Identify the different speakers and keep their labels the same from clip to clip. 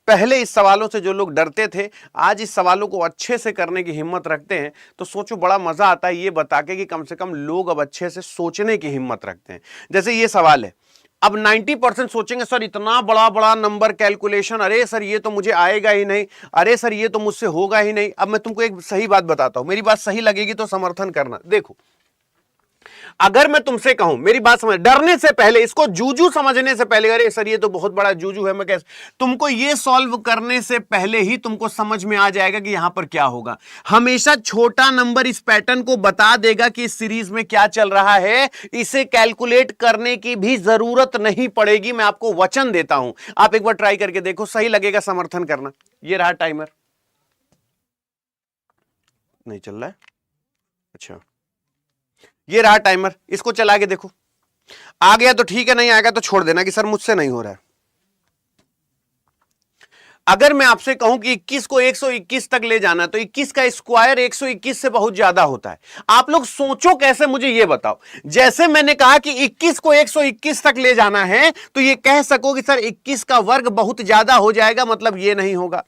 Speaker 1: पहले इस सवालों से जो लोग डरते थे आज इस सवालों को अच्छे से करने की हिम्मत रखते हैं। तो सोचो बड़ा मजा आता है ये बता के कि कम से कम लोग अब अच्छे से सोचने की हिम्मत रखते हैं। जैसे ये सवाल है, अब 90% सोचेंगे सर इतना बड़ा बड़ा नंबर कैलकुलेशन, अरे सर ये तो मुझे आएगा ही नहीं, अरे सर ये तो मुझसे होगा ही नहीं। अब मैं तुमको एक सही बात बताता हूं, मेरी बात सही लगेगी तो समर्थन करना। देखो अगर मैं तुमसे कहूं, मेरी बात समझ, डरने से पहले, इसको जूजू समझने से पहले, अरे सर ये तो बहुत बड़ा जूजू है, मैं कैसे, तुमको ये सॉल्व करने से पहले ही तुमको समझ में आ जाएगा कि यहां पर क्या होगा। हमेशा छोटा नंबर इस पैटर्न को बता देगा कि इस सीरीज में क्या चल रहा है, इसे कैलकुलेट करने की भी जरूरत नहीं पड़ेगी। मैं आपको वचन देता हूं, आप एक बार ट्राई करके देखो, सही लगेगा समर्थन करना। ये रहा टाइमर, नहीं चल रहा है, अच्छा ये रहा टाइमर, इसको चला के देखो, आ गया तो ठीक है, नहीं आएगा तो छोड़ देना कि सर मुझसे नहीं हो रहा है। अगर मैं आपसे कहूं कि 21 को 121 तक ले जाना, तो 21 का स्क्वायर 121 से बहुत ज्यादा होता है। आप लोग सोचो कैसे, मुझे ये बताओ। जैसे मैंने कहा कि 21 को 121 तक ले जाना है, तो ये कह सको कि सर 21 का वर्ग बहुत ज्यादा हो जाएगा, मतलब ये नहीं होगा।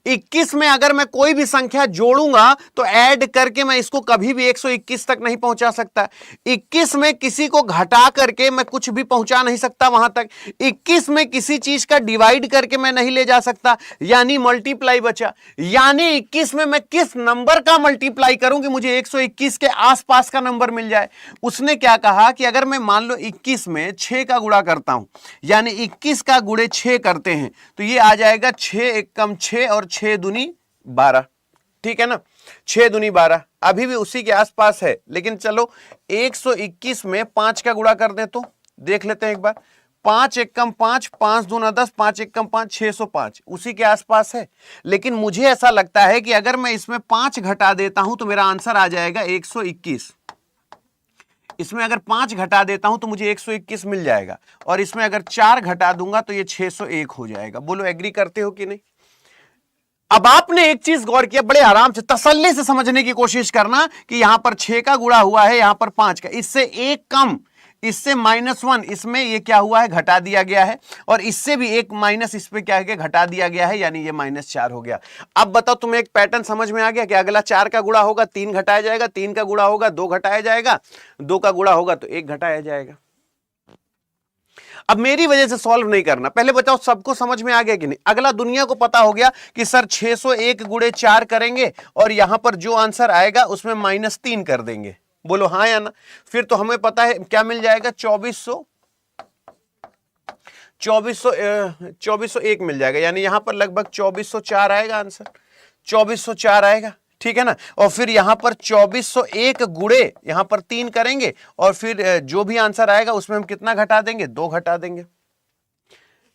Speaker 1: 21 में अगर मैं कोई भी संख्या जोड़ूंगा तो ऐड करके मैं इसको कभी भी 121 तक नहीं पहुंचा सकता। 21 में किसी को घटा करके मैं कुछ भी पहुंचा नहीं सकता वहां तक। 21 में किसी चीज का डिवाइड करके मैं नहीं ले जा सकता, यानी मल्टीप्लाई बचा। यानी 21 में मैं किस नंबर का मल्टीप्लाई करूं कि मुझे 121 के आसपास का नंबर मिल जाए। उसने क्या कहा कि अगर मैं मान लो 21 में 6 का गुणा करता हूं, यानी 21 का गुणे 6 करते हैं, तो ये आ जाएगा 6 एकम 6 और 6 दूनी 12, ठीक है ना, 6 दूनी 12, अभी भी उसी के आसपास है। लेकिन चलो 121 में 5 का गुणा कर दे तो देख लेते हैं एक बार। 5 एकम 5, 5 दूना 10, 5 एकम 5, 605, उसी के आसपास है। लेकिन मुझे ऐसा लगता है कि अगर मैं इसमें 5 घटा देता हूं तो मेरा आंसर आ जाएगा 121। इसमें अगर 5 घटा देता हूं तो मुझे 121 मिल जाएगा, और इसमें अगर 4 घटा दूंगा तो ये 601 हो जाएगा। बोलो एग्री करते हो कि नहीं? अब आपने एक चीज गौर किया, बड़े आराम से तसल्ली से समझने की कोशिश करना कि यहां पर 6 का गुणा हुआ है, यहां पर 5 का, इससे एक कम, इससे -1, इसमें ये क्या हुआ है, घटा दिया गया है, और इससे भी एक माइनस इस पे क्या है, घटा दिया गया है, यानी ये -4 हो गया। अब बताओ तुम्हें एक पैटर्न समझ में आ गया कि अगला 4 का गुणा होगा 3 घटाया जाएगा, 3 का गुणा होगा 2 घटाया जाएगा, 2 का गुणा होगा तो 1 घटाया जाएगा। अब मेरी वजह से सॉल्व नहीं करना, पहले बताओ सबको समझ में आ गया कि नहीं? अगला दुनिया को पता हो गया कि सर 601 गुणे 4 करेंगे और यहां पर जो आंसर आएगा उसमें -3 कर देंगे। बोलो हाँ या ना? फिर तो हमें पता है क्या मिल जाएगा, 2401 मिल जाएगा, यानी यहां पर लगभग 2404 आएगा आंसर, 2404 आएगा, ठीक है ना। और फिर यहां पर 2401 गुणे यहां पर 3 करेंगे, और फिर जो भी आंसर आएगा उसमें हम कितना घटा देंगे, 2 घटा देंगे,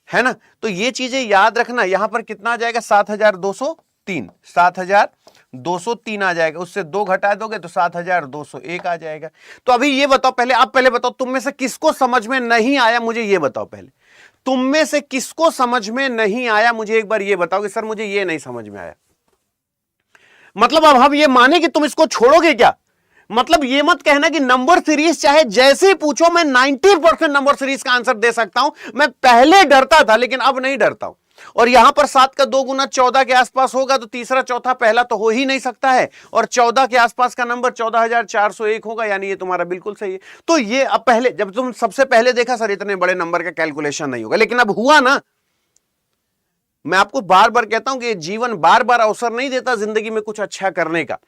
Speaker 1: है ना। तो ये चीजें याद रखना। यहां पर कितना आ जाएगा, 7203, 7203 आ जाएगा, उससे 2 घटा दोगे तो 7201 आ जाएगा। तो अभी ये बताओ, पहले आप पहले बताओ, तुम में से किसको समझ में नहीं आया, मुझे ये बताओ पहले, तुम में से किसको समझ में नहीं आया, मुझे एक बार ये बताओ कि सर मुझे ये नहीं समझ में आया। मतलब अब हम ये माने कि तुम इसको छोड़ोगे क्या? मतलब ये मत कहना कि नंबर सीरीज चाहे जैसे ही पूछो मैं 90% नंबर सीरीज का आंसर दे सकता हूं। मैं पहले डरता था लेकिन अब नहीं डरता हूं। और यहां पर 7 का 2 गुना 14 के आसपास होगा तो तीसरा चौथा पहला तो हो ही नहीं सकता है, और 14 के आसपास का नंबर 14,401 होगा, यानी ये तुम्हारा बिल्कुल सही है। तो ये अब पहले, जब तुम सबसे पहले देखा सर इतने बड़े नंबर का कैलकुलेशन नहीं होगा, लेकिन अब हुआ ना। मैं आपको बार बार कहता हूं कि जीवन बार बार अवसर नहीं देता जिंदगी में कुछ अच्छा करने का।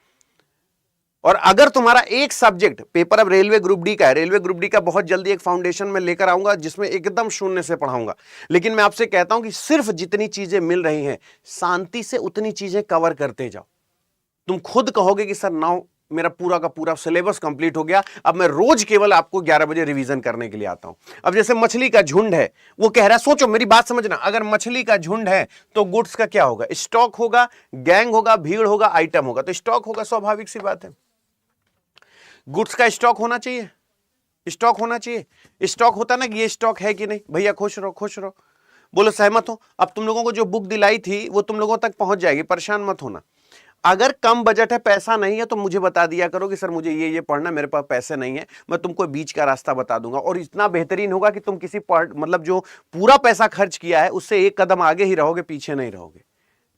Speaker 1: और अगर तुम्हारा एक सब्जेक्ट, पेपर अब रेलवे ग्रुप डी का है, रेलवे ग्रुप डी का बहुत जल्दी एक फाउंडेशन में लेकर आऊंगा जिसमें एकदम शून्य से पढ़ाऊंगा। लेकिन मैं आपसे कहता हूं कि सिर्फ जितनी चीजें मिल रही हैं शांति से उतनी चीजें कवर करते जाओ। तुम खुद कहोगे कि सर नाउ मेरा पूरा का पूरा सिलेबस कंप्लीट हो गया, अब मैं रोज केवल आपको 11 बजे रिवीजन करने के लिए आता हूं। अब जैसे मछली का झुंड है, वो कह रहा है, सोचो मेरी बात समझना, अगर मछली का झुंड है तो गुड्स का क्या होगा, स्टॉक होगा, गैंग होगा, भीड़ होगा, आइटम होगा। तो स्टॉक होगा, स्वाभाविक सी बात है। गुड्स का स्टॉक होना चाहिए, स्टॉक होना चाहिए। स्टॉक होता ना कि ये स्टॉक है कि नहीं, भैया खुश रहो खुश रहो, बोलो सहमत हो। अब तुम लोगों को जो बुक दिलाई थी वो तुम लोगों तक पहुंच जाएगी, परेशान मत होना। अगर कम बजट है, पैसा नहीं है, तो मुझे बता दिया करो कि सर मुझे ये पढ़ना, मेरे पास पैसे नहीं है, मैं तुमको बीच का रास्ता बता दूंगा। और इतना बेहतरीन होगा कि तुम किसी मतलब जो पूरा पैसा खर्च किया है उससे एक कदम आगे ही रहोगे, पीछे नहीं रहोगे।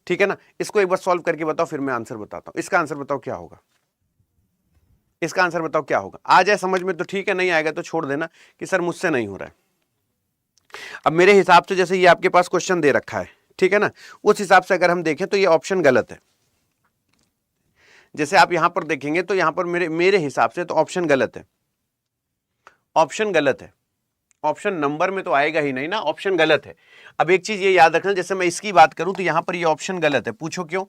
Speaker 1: ठीक है ना? इसको एक बार सॉल्व करके बताओ, फिर मैं आंसर बताता हूं। इसका आंसर बताओ क्या होगा, इसका आंसर बताओ क्या होगा। आ जाए समझ में तो ठीक है, नहीं आएगा तो छोड़ देना कि सर मुझसे नहीं हो रहा है। अब मेरे हिसाब से जैसे ये आपके पास क्वेश्चन दे रखा है, ठीक है ना, उस हिसाब से अगर हम देखें तो ये ऑप्शन गलत है। जैसे आप यहां पर देखेंगे तो यहां पर मेरे हिसाब से तो ऑप्शन गलत है, ऑप्शन गलत है। ऑप्शन नंबर में तो आएगा ही नहीं ना, ऑप्शन गलत है। अब एक चीज ये याद रखना, जैसे मैं इसकी बात करूं तो यहां पर ये ऑप्शन गलत है। पूछो क्यों?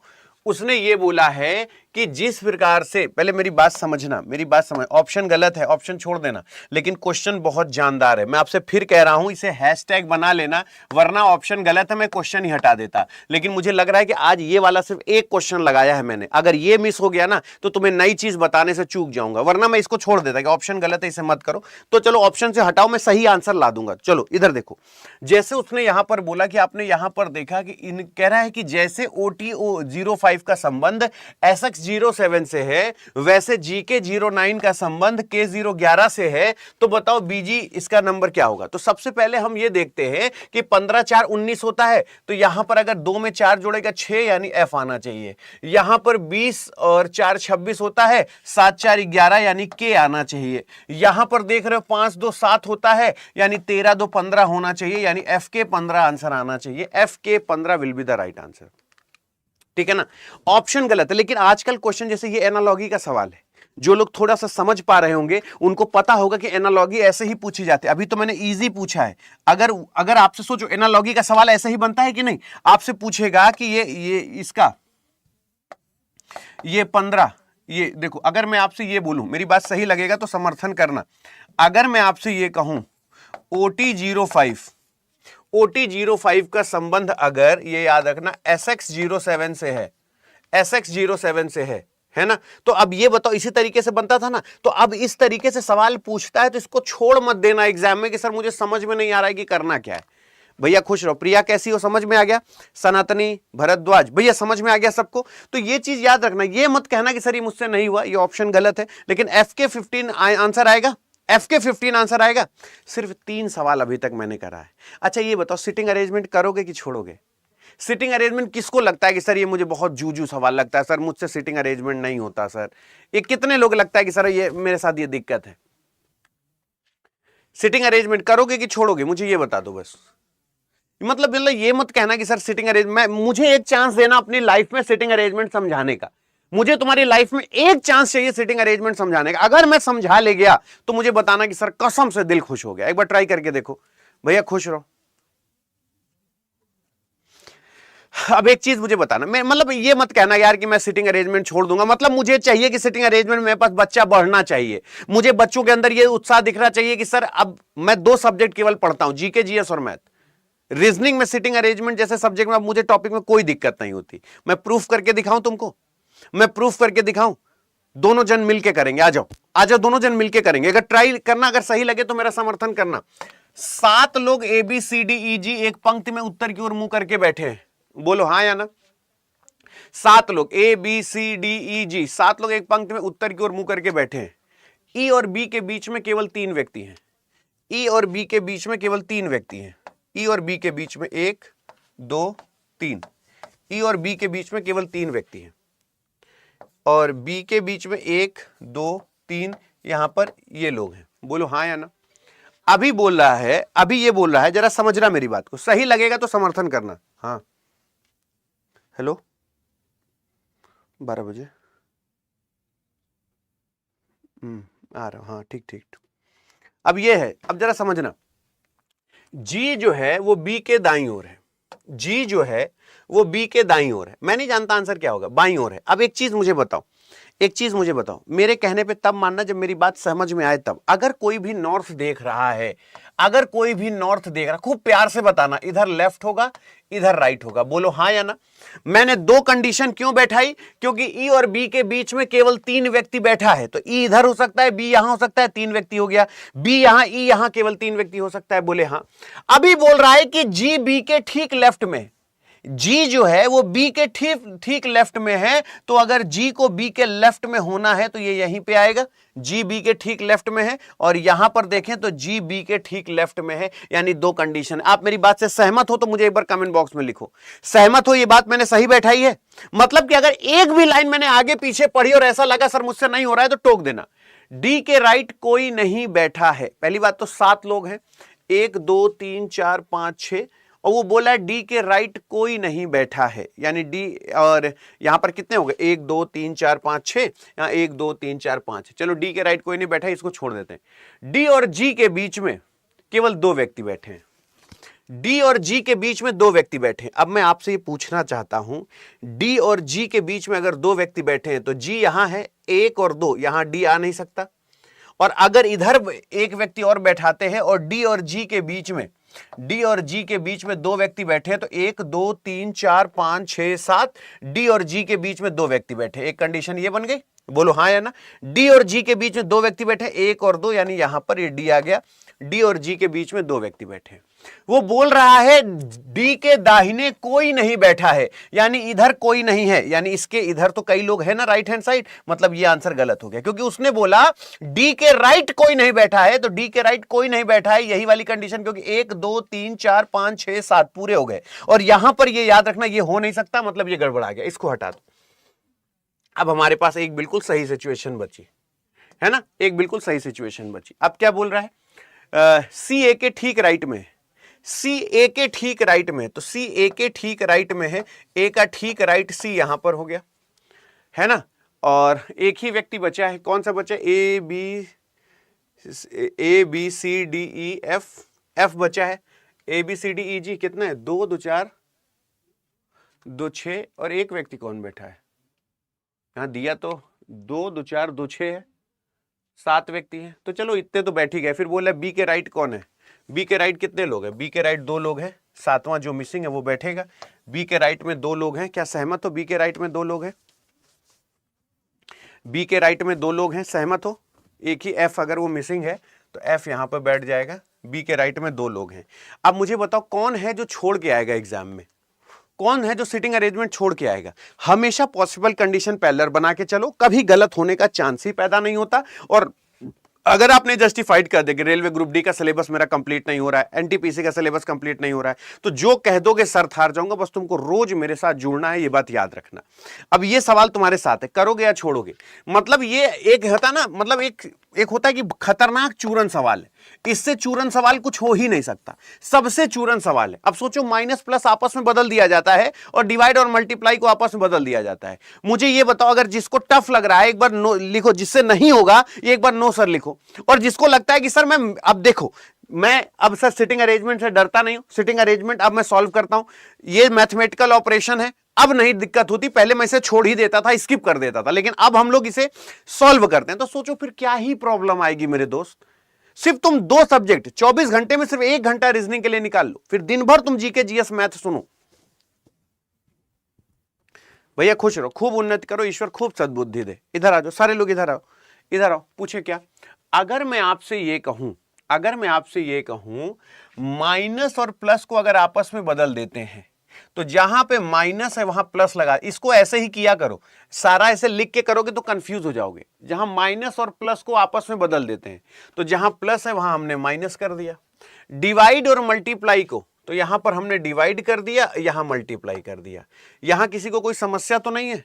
Speaker 1: उसने ये बोला है कि जिस प्रकार से, पहले मेरी बात समझना, मेरी बात समझ, ऑप्शन गलत है, ऑप्शन छोड़ देना, लेकिन क्वेश्चन बहुत जानदार है। मैं आपसे फिर कह रहा हूं, इसे हैशटैग बना लेना, वरना ऑप्शन गलत है मैं क्वेश्चन ही हटा देता। लेकिन मुझे लग रहा है कि आज ये वाला सिर्फ एक क्वेश्चन लगाया है मैंने, अगर ये मिस हो गया ना तो तुम्हें नई चीज बताने से चूक जाऊंगा, वरना मैं इसको छोड़ देता कि ऑप्शन गलत है, इसे मत करो। तो चलो ऑप्शन से हटाओ, मैं सही आंसर ला दूंगा। चलो इधर देखो, जैसे उसने यहां पर बोला कि आपने यहां पर देखा कि कह रहा है कि जैसे OTO 05 का संबंध SX 07 से है, वैसे GK 09 का संबंध K 011 से है, तो बताओ BG इसका नंबर क्या होगा। तो सबसे पहले हम ये देखते हैं कि 15 4 19 होता है, तो यहां पर अगर 2 में 4 जोड़ेगा 6 यानी F आना चाहिए। यहां पर 20 और 4 26 होता है, 7 4 11 यानी K आना चाहिए। यहां पर देख रहे हो 5 2 7 होता है, यानी 13 2 15 होना चाहिए, यानी FK 15 आंसर आना चाहिए। FK 15 will be the right answer. ठीक है ना? ऑप्शन गलत है। लेकिन आजकल क्वेश्चन जैसे ये एनालॉजी का सवाल है, जो लोग थोड़ा सा समझ पा रहे होंगे उनको पता होगा कि एनालॉजी ऐसे ही पूछी जाती है। अभी तो मैंने इजी पूछा है, अगर आपसे सोचो एनालॉजी का सवाल ऐसे ही बनता है कि नहीं। आपसे पूछेगा कि ये इसका ये 15, ये देखो, अगर मैं आपसे ये बोलूं, मेरी बात सही लगेगा तो समर्थन करना, अगर मैं आपसे ये कहूं OT05 का संबंध अगर, ये याद रखना, SX 07 से है, SX 07 से है ना, तो अब ये बताओ, इसी तरीके से बनता था ना। तो अब इस तरीके से सवाल पूछता है तो इसको छोड़ मत देना एग्जाम में कि सर मुझे समझ में नहीं आ रहा है कि करना क्या है। भैया खुश रहो। प्रिया कैसी हो, समझ में आ गया? सनातनी, भरद्वाज, भैया समझ में आ गया सबको? तो ये चीज याद रखना, ये मत कहना कि सर ये मुझसे नहीं हुआ, ये ऑप्शन गलत है। लेकिन FK 15 आंसर आएगा, FK 15 आंसर आएगा। सिर्फ 3 सवाल अभी तक मैंने करा है। अच्छा ये बताओ, सिटिंग अरेंजमेंट करोगे कि छोड़ोगे? सिटिंग अरेंजमेंट किसको लगता है कि सर ये मुझे बहुत जूझू सवाल लगता है, सर मुझसे सिटिंग अरेंजमेंट नहीं होता सर? ये कितने लोग लगता है कि सर ये मेरे साथ ये दिक्कत है? सिटिंग अरेंजमेंट करोगे कि छोड़ोगे? मुझे ये बता दो बस। मतलब ये मत कहना कि सर सिटिंग अरेंजमेंट, मुझे एक चांस देना अपनी लाइफ में सिटिंग अरेंजमेंट समझाने का। मुझे तुम्हारी लाइफ में एक चांस चाहिए सिटिंग अरेंजमेंट समझाने का। अगर मैं समझा ले गया तो मुझे बताना कि सर कसम से दिल खुश हो गया। एक बार ट्राई करके देखो भैया, खुश रहो। अब एक चीज मुझे बताना, मैं मतलब ये मत कहना यार कि मैं सिटिंग अरेंजमेंट छोड़ दूंगा। मतलब मुझे चाहिए कि सिटिंग अरेंजमेंट मेरे पास बच्चा बढ़ना चाहिए, मुझे बच्चों के अंदर ये उत्साह दिखना चाहिए कि सर अब मैं 2 सब्जेक्ट केवल पढ़ता हूं, GK GS और मैथ। रीजनिंग में सिटिंग अरेंजमेंट जैसे सब्जेक्ट में अब मुझे टॉपिक में कोई दिक्कत नहीं होती। मैं प्रूफ करके दिखाऊं तुमको, मैं प्रूफ करके दिखाऊं? दोनों जन मिलके करेंगे, आ जाओ दोनों जन मिलके करेंगे। अगर ट्राई करना, अगर सही लगे तो मेरा समर्थन करना। 7 लोग ABCDEG एक पंक्ति में उत्तर की ओर मुंह करके बैठे हैं, बोलो हाँ या ना। 7 लोग ABCDEG, 7 लोग एक पंक्ति में उत्तर की ओर मुंह करके बैठे हैं। E और B के बीच में केवल 3 व्यक्ति हैं। E और B के बीच में केवल 3 व्यक्ति हैं। E और B के बीच में 1 2 3, E और B के बीच में केवल 3 व्यक्ति हैं। और B के बीच में 1 2 3, यहां पर ये लोग हैं, बोलो हाँ या ना। अभी बोल रहा है, अभी ये बोल रहा है, जरा समझना मेरी बात को, सही लगेगा तो समर्थन करना। हाँ हेलो, 12 बजे आ रहा हूं, हाँ ठीक। अब ये है, अब जरा समझना, G जो है वो B के दाईं ओर है, G जो है वो B के दाईं ओर है। मैं नहीं जानता आंसर क्या होगा, बाईं ओर है। अब एक चीज मुझे बताओ, मेरे कहने पे तब मानना जब मेरी बात समझ में आए तब। अगर कोई भी नॉर्थ देख रहा है, खूब प्यार से बताना, इधर लेफ्ट होगा इधर राइट होगा, बोलो हाँ या ना। मैंने 2 कंडीशन क्यों बैठाई? क्योंकि E और B के बीच में केवल 3 व्यक्ति बैठा है, तो E इधर हो सकता है, B यहां हो सकता है, 3 व्यक्ति हो गया। B यहां, E यहां, केवल 3 व्यक्ति हो सकता है, बोले हाँ। अभी बोल रहा है कि G B के ठीक लेफ्ट में, जी जो है वो बी के ठीक ठीक लेफ्ट में है, तो अगर जी को बी के लेफ्ट में होना है तो ये यहीं पे आएगा, जी बी के ठीक लेफ्ट में है, और यहां पर देखें तो जी बी के ठीक लेफ्ट में है, यानी दो कंडीशन। आप मेरी बात से सहमत हो तो मुझे एक बार कमेंट बॉक्स में लिखो, सहमत हो, ये बात मैंने सही बैठाई है? मतलब कि अगर एक भी लाइन मैंने आगे पीछे पढ़ी और ऐसा लगा सर मुझसे नहीं हो रहा है तो टोक देना। डी के राइट कोई नहीं बैठा है, पहली बात तो 7 लोग हैं, 1 2 3 4 5 6, और वो बोला डी के राइट कोई नहीं बैठा है, यानी डी, और यहां पर कितने हो गए 1 2 3 4 5 6, यहां 1 2 3 4 5, चलो डी के राइट कोई नहीं बैठा है, इसको छोड़ देते हैं। डी और जी के बीच में केवल 2 व्यक्ति बैठे हैं, डी और जी के बीच में 2 व्यक्ति बैठे हैं। अब मैं आपसे ये पूछना चाहता हूं, डी और जी के बीच में अगर 2 व्यक्ति बैठे हैं तो जी यहां है 1 और 2, यहां डी आ नहीं सकता, और अगर इधर एक व्यक्ति और बैठाते हैं और डी और जी के बीच में, डी और जी के बीच में 2 व्यक्ति बैठे हैं तो 1 2 3 4 5 6 7, डी और जी के बीच में 2 व्यक्ति बैठे, एक कंडीशन ये बन गई, बोलो हाँ या ना? डी और जी के बीच में 2 व्यक्ति बैठे, 1 और 2, यानी यहां पर ये डी आ गया, डी और जी के बीच में 2 व्यक्ति बैठे। वो बोल रहा है डी के दाहिने कोई नहीं बैठा है, यानी इधर कोई नहीं है, यानी इसके इधर तो कई लोग हैं ना राइट हैंड साइड, मतलब ये आंसर गलत हो गया, क्योंकि उसने बोला डी के राइट कोई नहीं बैठा है, तो डी के राइट कोई नहीं बैठा है, यही वाली कंडीशन, क्योंकि 1 2 3 4 5 6 7 पूरे हो गए, और यहां पर ये याद रखना ये हो नहीं सकता, मतलब ये गड़बड़ा गया, इसको हटा दो। अब हमारे पास एक बिल्कुल सही सिचुएशन बची है ना, एक बिल्कुल सही सिचुएशन बची। अब क्या बोल रहा है, सी ए के ठीक राइट में, सी ए के ठीक राइट में, तो सी ए के ठीक राइट में है, ए का ठीक राइट सी यहां पर हो गया है ना, और एक ही व्यक्ति बचा है, कौन सा बचा? A B C D E F, F बचा है, ए बी सी डी ई जी कितना है? 2 2 4 2 6, और एक व्यक्ति कौन बैठा है यहां दिया तो 2 2 4 2 6 है, 7 व्यक्ति हैं, तो चलो इतने तो बैठ ही गए। फिर बोला बी के राइट कौन है? बी के राइट कितने लोग हैं? बी के राइट 2 लोग हैं, 7वां जो मिसिंग है वो बैठेगा। बी के राइट में 2 लोग हैं, क्या सहमत हो? बी के राइट में 2 लोग हैं, बी के राइट में 2 लोग हैं, सहमत हो? एक ही एफ अगर वो मिसिंग है तो एफ यहां पर बैठ जाएगा, बी के राइट में 2 लोग हैं। अब मुझे बताओ कौन है जो छोड़ के आएगा एग्जाम में, कौन है जो सिटिंग अरेंजमेंट छोड़ के आएगा? हमेशा पॉसिबल कंडीशन पैरेलल बना के चलो, कभी गलत होने का चांस ही पैदा नहीं होता। और अगर आपने जस्टिफाइड कर दे कि रेलवे ग्रुप डी का सिलेबस मेरा कंप्लीट नहीं हो रहा है, एनटीपीसी का सिलेबस कंप्लीट नहीं हो रहा है, तो जो कह दोगे सर हार जाऊंगा, बस तुमको रोज मेरे साथ जुड़ना है, ये बात याद रखना। अब ये सवाल तुम्हारे साथ है, करोगे या छोड़ोगे? मतलब ये एक होता ना, मतलब एक होता है कि खतरनाक चूरन सवाल है, इससे चूरन सवाल कुछ हो ही नहीं सकता, सबसे चूरन सवाल है। अब सोचो माइनस प्लस आपस में बदल दिया जाता है और डिवाइड और मल्टीप्लाई को आपस में बदल दिया जाता है। मुझे ये बताओ, अगर जिसको टफ लग रहा है एक बार नो लिखो, जिससे नहीं होगा एक बार नो सर लिखो, और जिसको लगता है कि सर मैं, अब देखो मैं अब सर सिटिंग अरेंजमेंट से डरता नहीं हूं, सिटिंग अरेंजमेंट अब मैं सॉल्व करता हूं, ये मैथमेटिकल ऑपरेशन है, अब नहीं दिक्कत होती, पहले मैं इसे छोड़ ही देता था, स्किप कर देता था, लेकिन अब हम लोग इसे सॉल्व करते हैं, तो सोचो फिर क्या ही प्रॉब्लम आएगी मेरे दोस्त। सिर्फ तुम 2 सब्जेक्ट 24 घंटे में सिर्फ 1 घंटा रीजनिंग के लिए निकाल लो, फिर दिन भर तुम जीके जीएस मैथ सुनो। भैया खुश रहो, खूब उन्नति करो, ईश्वर खूब सद्बुद्धि दे। इधर आ जाओ सारे लोग, इधर आओ, इधर आओ। पूछे क्या? अगर मैं आपसे ये कहूं, अगर मैं आपसे ये कहूं माइनस और प्लस को अगर आपस में बदल देते हैं, तो जहां पे माइनस है वहां प्लस लगा, इसको ऐसे ही किया करो, सारा ऐसे लिख के करोगे तो कंफ्यूज हो जाओगे। जहां माइनस और प्लस को आपस में बदल देते हैं, तो जहां प्लस है वहां हमने माइनस कर दिया। डिवाइड और मल्टीप्लाई को, तो यहां पर हमने डिवाइड कर दिया, यहां मल्टीप्लाई कर दिया। यहां किसी को कोई समस्या तो नहीं है?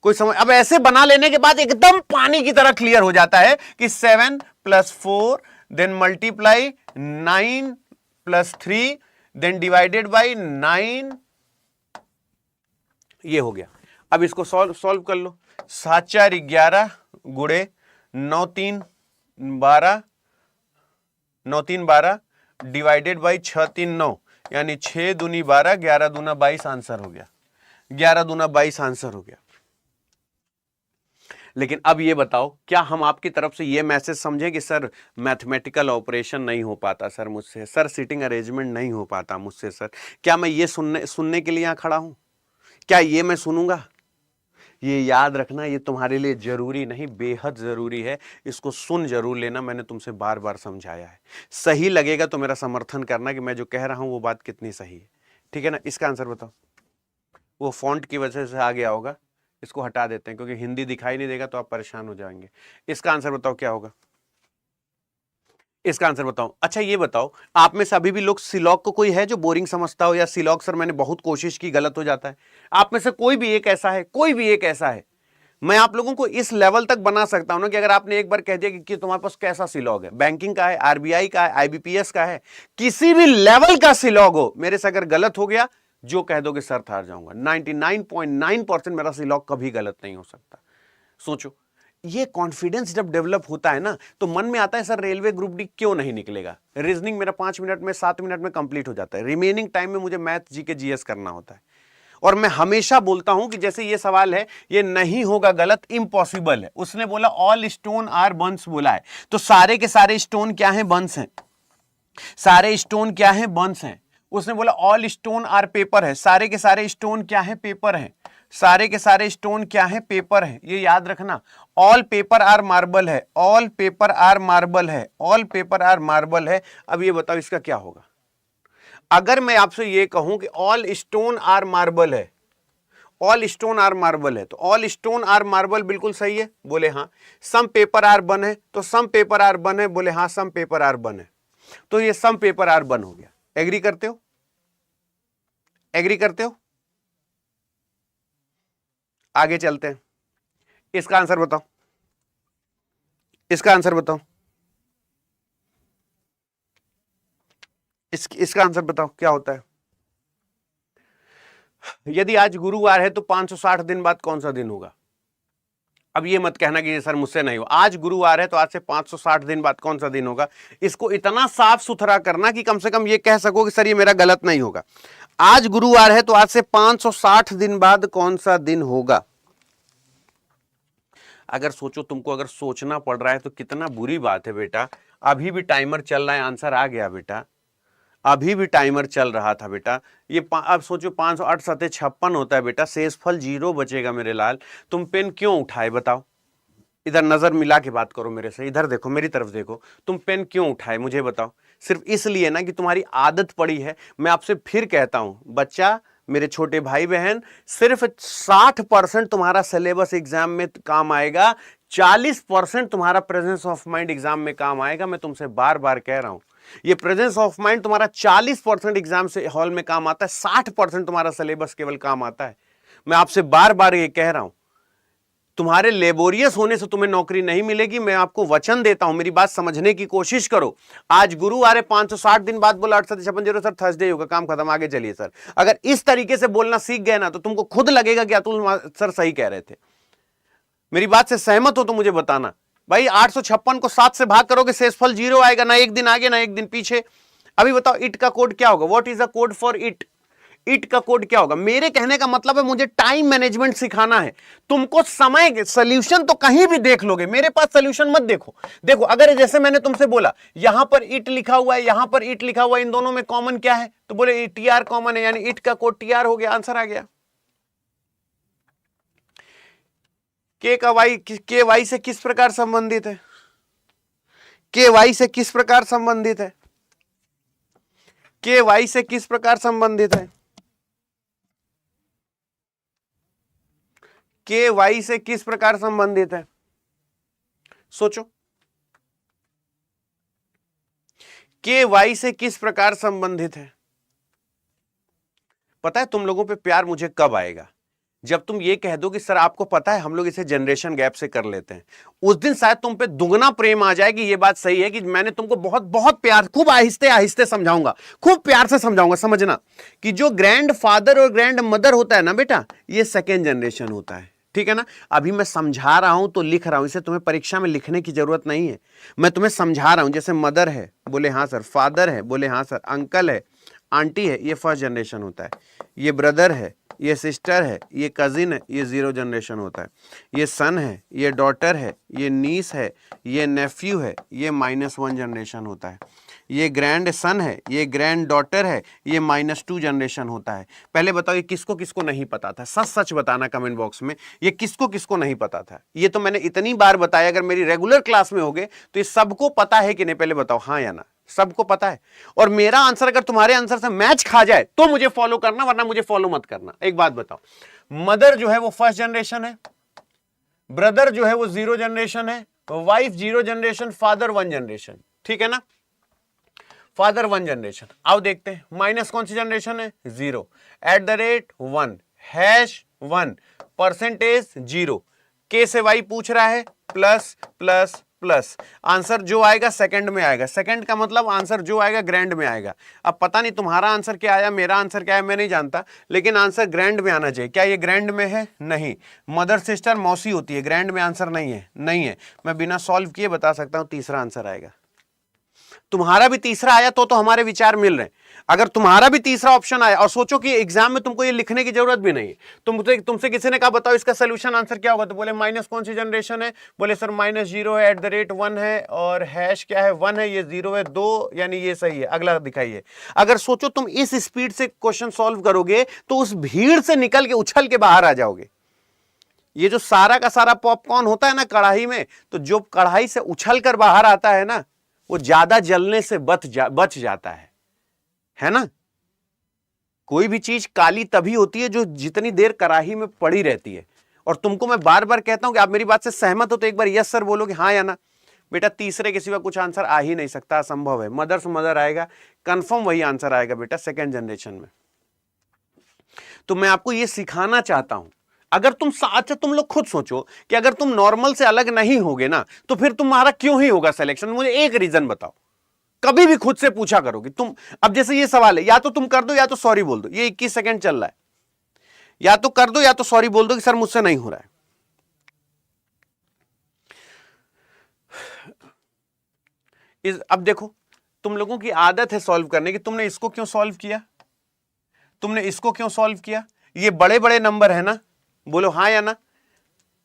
Speaker 1: कोई समझ? अब ऐसे बना लेने के बाद एकदम पानी की तरह क्लियर हो जाता है कि 7 + 4 then multiply 9 + 3 then divided by 9, ये हो गया। अब इसको सॉल्व कर लो। 7 4 11 गुणे 9 3 12, 9 3 12 डिवाइडेड बाई 6 3 9, यानी 6 दूनी 12, 11 दूना 22 आंसर हो गया, 11 दूना 22 आंसर हो गया। लेकिन अब ये बताओ, क्या हम आपकी तरफ से ये मैसेज समझे कि सर मैथमेटिकल ऑपरेशन नहीं हो पाता सर मुझसे, सर सिटिंग अरेंजमेंट नहीं हो पाता मुझसे सर, क्या मैं ये सुनने के लिए यहां खड़ा हूं? क्या ये मैं सुनूंगा? ये याद रखना, ये तुम्हारे लिए जरूरी नहीं, बेहद जरूरी है, इसको सुन जरूर लेना। मैंने तुमसे बार बार समझाया है, सही लगेगा तो मेरा समर्थन करना कि मैं जो कह रहा हूं वो बात कितनी सही है, ठीक है ना? इसका आंसर बताओ। वो फॉन्ट की वजह से आ गया होगा, इसको हटा देते हैं क्योंकि हिंदी दिखाई नहीं देगा तो आप परेशान हो जाएंगे। इसका आंसर बताओ क्या होगा, इसका आंसर बताओ। अच्छा ये बताओ, आप में से अभी भी लोग सिलॉग को कोई है जो बोरिंग समझता हो, या सिलॉग सर मैंने बहुत कोशिश की गलत हो जाता है? आप में से कोई भी एक ऐसा है, कोई भी एक ऐसा है? मैं आप लोगों को इस लेवल तक बना सकता हूं ना कि अगर आपने एक बार कह दिया कि तुम्हारे पास कैसा सिलॉग है, बैंकिंग का है, आरबीआई का है, आईबीपीएस का है, किसी भी लेवल का सिलॉग हो, मेरे से अगर गलत हो गया, जो कह दोगे सर हार जाऊंगा। 99.9% मेरा सिलॉग कभी गलत नहीं हो सकता। सोचो, ये कॉन्फिडेंस जब डेवलप होता है ना तो मन में आता है सर रेलवे ग्रुप डी क्यों नहीं निकलेगा। रीजनिंग मेरा 5 मिनट में 7 मिनट में कंप्लीट हो जाता है, रिमेनिंग टाइम में मुझे मैथ जीके जीएस करना होता है। और मैं हमेशा बोलता हूं कि जैसे ये सवाल है, ये नहीं होगा गलत, इम्पॉसिबल है। उसने बोला ऑल स्टोन आर बर्न्स बोला है, तो सारे के सारे स्टोन क्या हैं, बर्न्स हैं। सारे स्टोन क्या हैं, बर्न्स हैं। उसने बोला ऑल स्टोन आर पेपर है, सारे के सारे स्टोन क्या है, पेपर है। सारे के सारे स्टोन क्या है, पेपर है। ये याद रखना, ऑल पेपर आर मार्बल है, ऑल पेपर आर मार्बल है, ऑल पेपर आर मार्बल है। अब ये बताओ इसका क्या होगा। अगर मैं आपसे ये कहूं कि ऑल स्टोन आर मार्बल है, ऑल स्टोन आर मार्बल है, तो ऑल स्टोन आर मार्बल बिल्कुल सही है, बोले हाँ। सम पेपर आर बन है, तो सम पेपर आर बन है, बोले हाँ सम पेपर आर बन है। तो ये सम पेपर आर बन हो गया। एग्री करते हो, एग्री करते हो? आगे चलते हैं, इसका आंसर बताओ, इसका आंसर बताओ, इसका आंसर बताओ क्या होता है। यदि आज गुरुवार है तो 560 दिन बाद कौन सा दिन होगा? अब ये मत कहना कि ये सर मुझसे नहीं हो। आज गुरुवार है तो आज से 560 दिन बाद कौन सा दिन होगा। इसको इतना साफ सुथरा करना कि कम से कम ये कह सको कि सर ये मेरा गलत नहीं होगा। आज गुरुवार है तो आज से 560 दिन बाद कौन सा दिन होगा। अगर सोचो, तुमको अगर सोचना पड़ रहा है तो कितना बुरी बात है बेटा। अभी भी टाइमर चल रहा है, आंसर आ गया बेटा, अभी भी टाइमर चल रहा था बेटा। ये अब सोचो 508 सतह 56 होता है बेटा, शेषफल 0 बचेगा मेरे लाल। तुम पेन क्यों उठाए बताओ, इधर नजर मिला के बात करो मेरे से, इधर देखो, मेरी तरफ देखो। तुम पेन क्यों उठाए मुझे बताओ। सिर्फ इसलिए ना कि तुम्हारी आदत पड़ी है। मैं आपसे फिर कहता हूं बच्चा, मेरे छोटे भाई बहन, सिर्फ 60% तुम्हारा सिलेबस एग्जाम में काम आएगा, 40% तुम्हारा प्रेजेंस ऑफ माइंड एग्जाम में काम आएगा। मैं तुमसे बार बार कह रहा हूं, ये प्रेजेंस ऑफ माइंड तुम्हारा 40% एग्जाम से हॉल में काम आता है, 60% तुम्हारा सिलेबस केवल काम आता है। मैं आपसे बार बार ये कह रहा हूं, तुम्हारे लेबोरियस होने से तुम्हें नौकरी नहीं मिलेगी। मैं आपको वचन देता हूं, मेरी बात समझने की कोशिश करो। आज गुरुवार है, 560 दिन बाद बोला 857 सर थर्सडे होगा, काम खत्म, आगे चलिए सर। अगर इस तरीके से बोलना सीख गए ना तो तुमको खुद लगेगा कि अतुल सर सही कह रहे थे। मेरी बात से सहमत हो तो मुझे बताना भाई। 856 को 7 से भाग करोगे, शेषफल 0 आएगा, ना एक दिन आगे ना एक दिन पीछे। अभी बताओ इट का कोड क्या होगा, what is the code for it. It का कोड क्या होगा। मेरे कहने का मतलब है मुझे टाइम मैनेजमेंट सिखाना है तुमको। समय सॉल्यूशन तो कहीं भी देख लोगे, मेरे पास सॉल्यूशन मत देखो। देखो अगर जैसे मैंने तुमसे बोला यहां पर इट लिखा हुआ है, यहां पर इट लिखा हुआ है, इन दोनों में कॉमन क्या है, तो बोले टीआर कॉमन है, यानी इट का कोड टीआर हो गया, आंसर आ गया। के वाई से किस प्रकार संबंधित है, के वाई से किस प्रकार संबंधित है, के वाई से किस प्रकार संबंधित है, के वाई से किस प्रकार संबंधित है। सोचो, के वाई से किस प्रकार संबंधित है। पता है तुम लोगों पे प्यार मुझे कब आएगा, जब तुम ये कह दो कि सर आपको पता है हम लोग इसे जनरेशन गैप से कर लेते हैं। उस दिन शायद तुम पे दुगना प्रेम आ जाएगी। ये बात सही है कि मैंने तुमको बहुत बहुत प्यार, खूब आहिस्ते आहिस्ते समझाऊंगा, खूब प्यार से समझाऊंगा। समझना कि जो ग्रैंड फादर और ग्रैंड मदर होता है ना बेटा, ये सेकेंड जनरेशन होता है, ठीक है ना। अभी मैं समझा रहा हूं तो लिख रहा हूं, इसे तुम्हें परीक्षा में लिखने की जरूरत नहीं है। मैं तुम्हें समझा रहा हूं। जैसे मदर है, बोले हाँ सर, फादर है, बोले हाँ सर, अंकल है, आंटी है, ये फर्स्ट जनरेशन होता है, ये ब्रदर है, ये सिस्टर है, ये कजिन है, ये 0 जनरेशन होता है, ये सन है, ये डॉटर है, ये नीस है, ये नेफ्यू है, ये -1 जनरेशन होता है। ये ग्रैंड सन है, ये ग्रैंड डॉटर है, ये -2 जनरेशन होता है। पहले बताओ ये किसको किसको नहीं पता था, सच सच बताना कमेंट बॉक्स में, ये किसको किसको नहीं पता था। ये तो मैंने इतनी बार बताया, अगर मेरी रेगुलर क्लास में होगे तो ये सबको पता है कि नहीं, पहले बताओ हाँ या ना। सबको पता है। और मेरा आंसर अगर तुम्हारे आंसर से मैच खा जाए तो मुझे फॉलो करना, वरना मुझे फॉलो मत करना। एक बात बताओ, मदर जो है वो फर्स्ट जनरेशन है, ब्रदर जो है वो 0 जनरेशन है, वाइफ 0 जनरेशन, फादर 1 जनरेशन, ठीक है ना, फादर 1 जनरेशन। आओ देखते हैं माइनस कौन सी जनरेशन है, 0, @1, #1, परसेंटेज 0, के से वाई पूछ रहा है, प्लस प्लस प्लस, आंसर जो आएगा सेकंड में आएगा। सेकंड का मतलब आंसर जो आएगा ग्रैंड में आएगा। अब पता नहीं तुम्हारा आंसर क्या आया, मेरा आंसर क्या है, मैं नहीं जानता, लेकिन आंसर ग्रैंड में आना चाहिए। क्या ये ग्रैंड में है? नहीं। मदर सिस्टर मौसी होती है, ग्रैंड में आंसर नहीं है, नहीं है। मैं बिना सॉल्व किए बता सकता हूं तीसरा आंसर आएगा। तुम्हारा भी तीसरा आया तो हमारे विचार मिल रहे हैं। अगर तुम्हारा भी तीसरा ऑप्शन आया, और सोचो कि एग्जाम में तुमको ये लिखने की जरूरत भी नहीं है, तुमसे किसी ने कहा बताओ इसका सोल्यूशन आंसर क्या होगा, तो बोले माइनस कौन सी जनरेशन है, बोले सर -0 है, @1 है, और हैश क्या है 1 है, ये 0 है, 2, यानी ये सही है। अगला दिखाइए। अगर सोचो तुम इस स्पीड से क्वेश्चन सॉल्व करोगे तो उस भीड़ से निकल के उछल के बाहर आ जाओगे। ये जो सारा का सारा पॉपकॉर्न होता है ना कढ़ाई में, तो जो कढ़ाई से उछल कर बाहर आता है ना, वो ज्यादा जलने से बच जाता है ना। कोई भी चीज काली तभी होती है जो जितनी देर कढ़ाई में पड़ी रहती है। और तुमको मैं बार बार कहता हूं कि आप मेरी बात से सहमत हो तो एक बार यस सर बोलोगे, हाँ या ना। बेटा तीसरे के सिवा कुछ आंसर आ ही नहीं सकता, असंभव है। मदर से मदर आएगा, कंफर्म वही आंसर आएगा बेटा सेकेंड जनरेशन में। तो मैं आपको यह सिखाना चाहता हूं, अगर तुम अच्छा तुम लोग खुद सोचो कि अगर तुम नॉर्मल से अलग नहीं होगे ना, तो फिर तुम्हारा क्यों ही होगा सिलेक्शन। मुझे एक रीजन बताओ, कभी भी खुद से पूछा करोगे तुम। अब जैसे ये सवाल है, या तो तुम कर दो या तो सॉरी बोल दो। ये 21 सेकंड चल रहा है, या तो कर दो या तो सॉरी बोल दो कि सर मुझसे नहीं हो रहा है। अब देखो, तुम लोगों की आदत है सॉल्व करने की। तुमने इसको क्यों सॉल्व किया, तुमने इसको क्यों सॉल्व किया? ये बड़े बड़े नंबर है ना, बोलो हाँ या ना।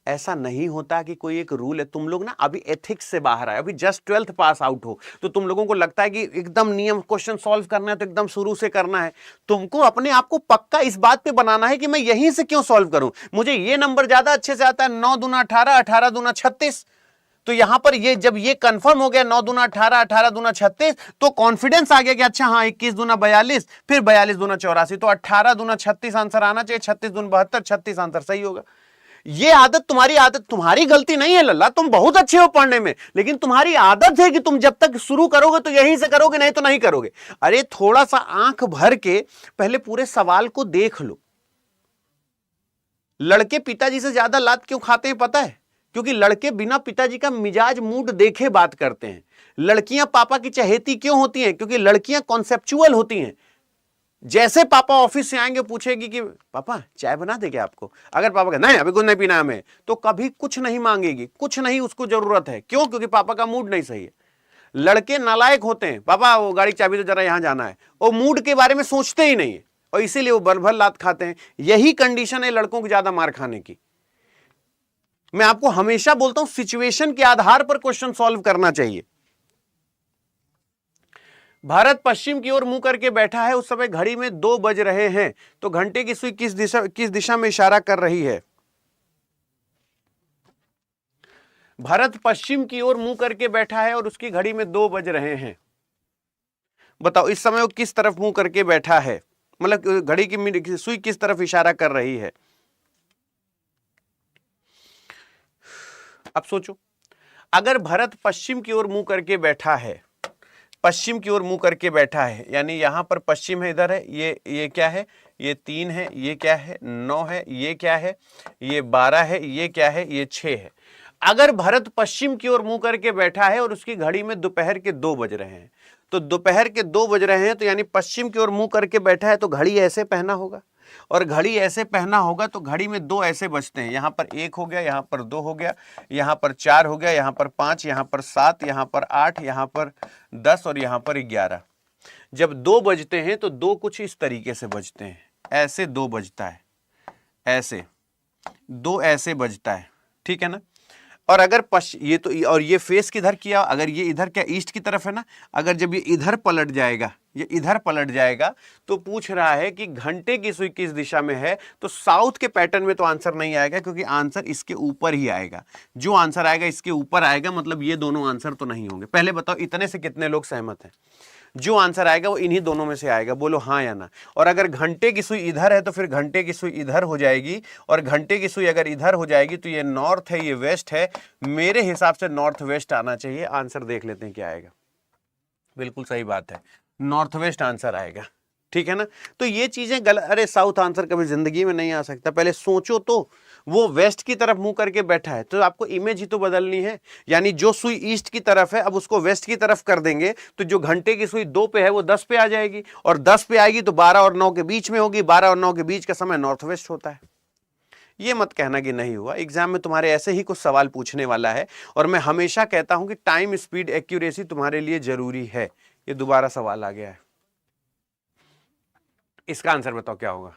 Speaker 1: ऐसा नहीं होता कि कोई एक रूल है। तुम लोग ना अभी एथिक्स से बाहर आए, अभी जस्ट 12th पास आउट हो, तो तुम लोगों को लगता है कि एकदम नियम क्वेश्चन सॉल्व करना है तो एकदम शुरू से करना है। तुमको अपने आप को पक्का इस बात पे बनाना है कि मैं यहीं से क्यों सॉल्व करूं, मुझे ये नंबर ज्यादा अच्छे से आता है। 9 दूना 18, 18 दूना 36। तो यहां पर ये जब ये कंफर्म हो गया 9 दूना 18, 18 दूना 36, तो कॉन्फिडेंस आ गया कि अच्छा हाँ 21 दूना 42, फिर 42 दूना 84, तो 18 दूना 36 आंसर आना चाहिए, 36 दूना 72, 36 आंसर सही होगा। ये आदत तुम्हारी गलती नहीं है लल्ला, तुम बहुत अच्छे हो पढ़ने में, लेकिन तुम्हारी आदत है कि तुम जब तक शुरू करोगे तो यहीं से करोगे, नहीं तो नहीं करोगे। अरे थोड़ा सा आंख भर के पहले पूरे सवाल को देख लो। लड़के पिताजी से ज्यादा लात क्यों खाते हैं पता है? क्योंकि लड़के बिना पिताजी का मिजाज मूड देखे बात करते हैं। लड़कियां पापा की चहेती क्यों होती हैं? क्योंकि लड़कियां कॉन्सेप्चुअल होती हैं। जैसे पापा ऑफिस से आएंगे पूछेगी कि पापा चाय बना देंगे आपको, अगर पापा कहे नहीं अभी कुछ नहीं पीना हमें, तो कभी कुछ नहीं मांगेगी, कुछ नहीं उसको जरूरत है। क्यों? क्योंकि पापा का मूड नहीं सही है। लड़के नालायक होते हैं, पापा वो गाड़ी चाबी तो जरा यहां जाना है, वो मूड के बारे में सोचते ही नहीं है, और इसीलिए वो भर भर लात खाते हैं। यही कंडीशन है लड़कों की ज्यादा मार खाने की। मैं आपको हमेशा बोलता हूं सिचुएशन के आधार पर क्वेश्चन सॉल्व करना चाहिए। भारत पश्चिम की ओर मुंह करके बैठा है, उस समय घड़ी में 2 बज रहे हैं, तो घंटे की सुई किस दिशा में इशारा कर रही है? भारत पश्चिम की ओर मुंह करके बैठा है और उसकी घड़ी में 2 बज रहे हैं। बताओ इस समय वो किस तरफ मुंह करके बैठा है, मतलब घड़ी की सुई किस तरफ इशारा कर रही है? अब सोचो, अगर भारत पश्चिम की ओर मुंह करके बैठा है, पश्चिम की ओर मुंह करके बैठा है, यानी यहां पर पश्चिम है, इधर है, ये क्या है, ये 3 है, ये क्या है 9 है, ये क्या है, ये 12 है, ये क्या है, ये 6 है। अगर भारत पश्चिम की ओर मुंह करके बैठा है और उसकी घड़ी में दोपहर के 2 बज रहे हैं, तो दोपहर के 2 बज रहे हैं, तो यानी पश्चिम की ओर मुंह करके बैठा है, तो घड़ी ऐसे पहना होगा, और घड़ी ऐसे पहना होगा तो घड़ी में 2 ऐसे बजते हैं। यहां पर 1 हो गया, यहां पर 2 हो गया, यहां पर 4 हो गया, यहां पर 5, यहां पर 7, यहां पर 8, यहां पर 10 और यहां पर 11। जब 2 बजते हैं तो 2 कुछ इस तरीके से बजते हैं, ऐसे 2 बजता है, ऐसे 2 ऐसे बजता है, ठीक है ना। और अगर ये तो, और ये फेस किधर किया, अगर ये इधर क्या ईस्ट की तरफ है ना, अगर जब ये इधर पलट जाएगा, ये इधर पलट जाएगा, तो पूछ रहा है कि घंटे की सुई किस दिशा में है, तो साउथ के पैटर्न में तो आंसर नहीं आएगा, क्योंकि आंसर इसके ऊपर ही आएगा। जो आंसर आएगा इसके ऊपर आएगा, मतलब ये दोनों आंसर तो नहीं होंगे। पहले बताओ इतने से कितने लोग सहमत हैं? जो आंसर आएगा वो इन्हीं दोनों में से आएगा, बोलो हाँ या ना। और अगर घंटे की सुई इधर है तो फिर घंटे की सुई इधर हो जाएगी, और घंटे की सुई अगर इधर हो जाएगी तो ये नॉर्थ है, ये वेस्ट है। मेरे हिसाब से नॉर्थ वेस्ट आना चाहिए। आंसर देख लेते हैं क्या आएगा। बिल्कुल सही बात है, नॉर्थ वेस्ट आंसर आएगा, ठीक है ना। तो ये चीजें गलत, अरे साउथ आंसर कभी जिंदगी में नहीं आ सकता। पहले सोचो तो, वो वेस्ट की तरफ मुंह करके बैठा है, तो आपको इमेज ही तो बदलनी है। यानी जो सुई ईस्ट की तरफ है, अब उसको वेस्ट की तरफ कर देंगे, तो जो घंटे की सुई 2 पे है वो 10 पे आ जाएगी, और 10 पे आएगी तो 12 और 9 के बीच में होगी। 12 और 9 के बीच का समय नॉर्थ वेस्ट होता है। ये मत कहना कि नहीं हुआ। एग्जाम में तुम्हारे ऐसे ही कुछ सवाल पूछने वाला है, और मैं हमेशा कहता हूं कि टाइम, स्पीड, एक्यूरेसी तुम्हारे लिए जरूरी है। ये दोबारा सवाल आ गया है, इसका आंसर बताओ क्या होगा।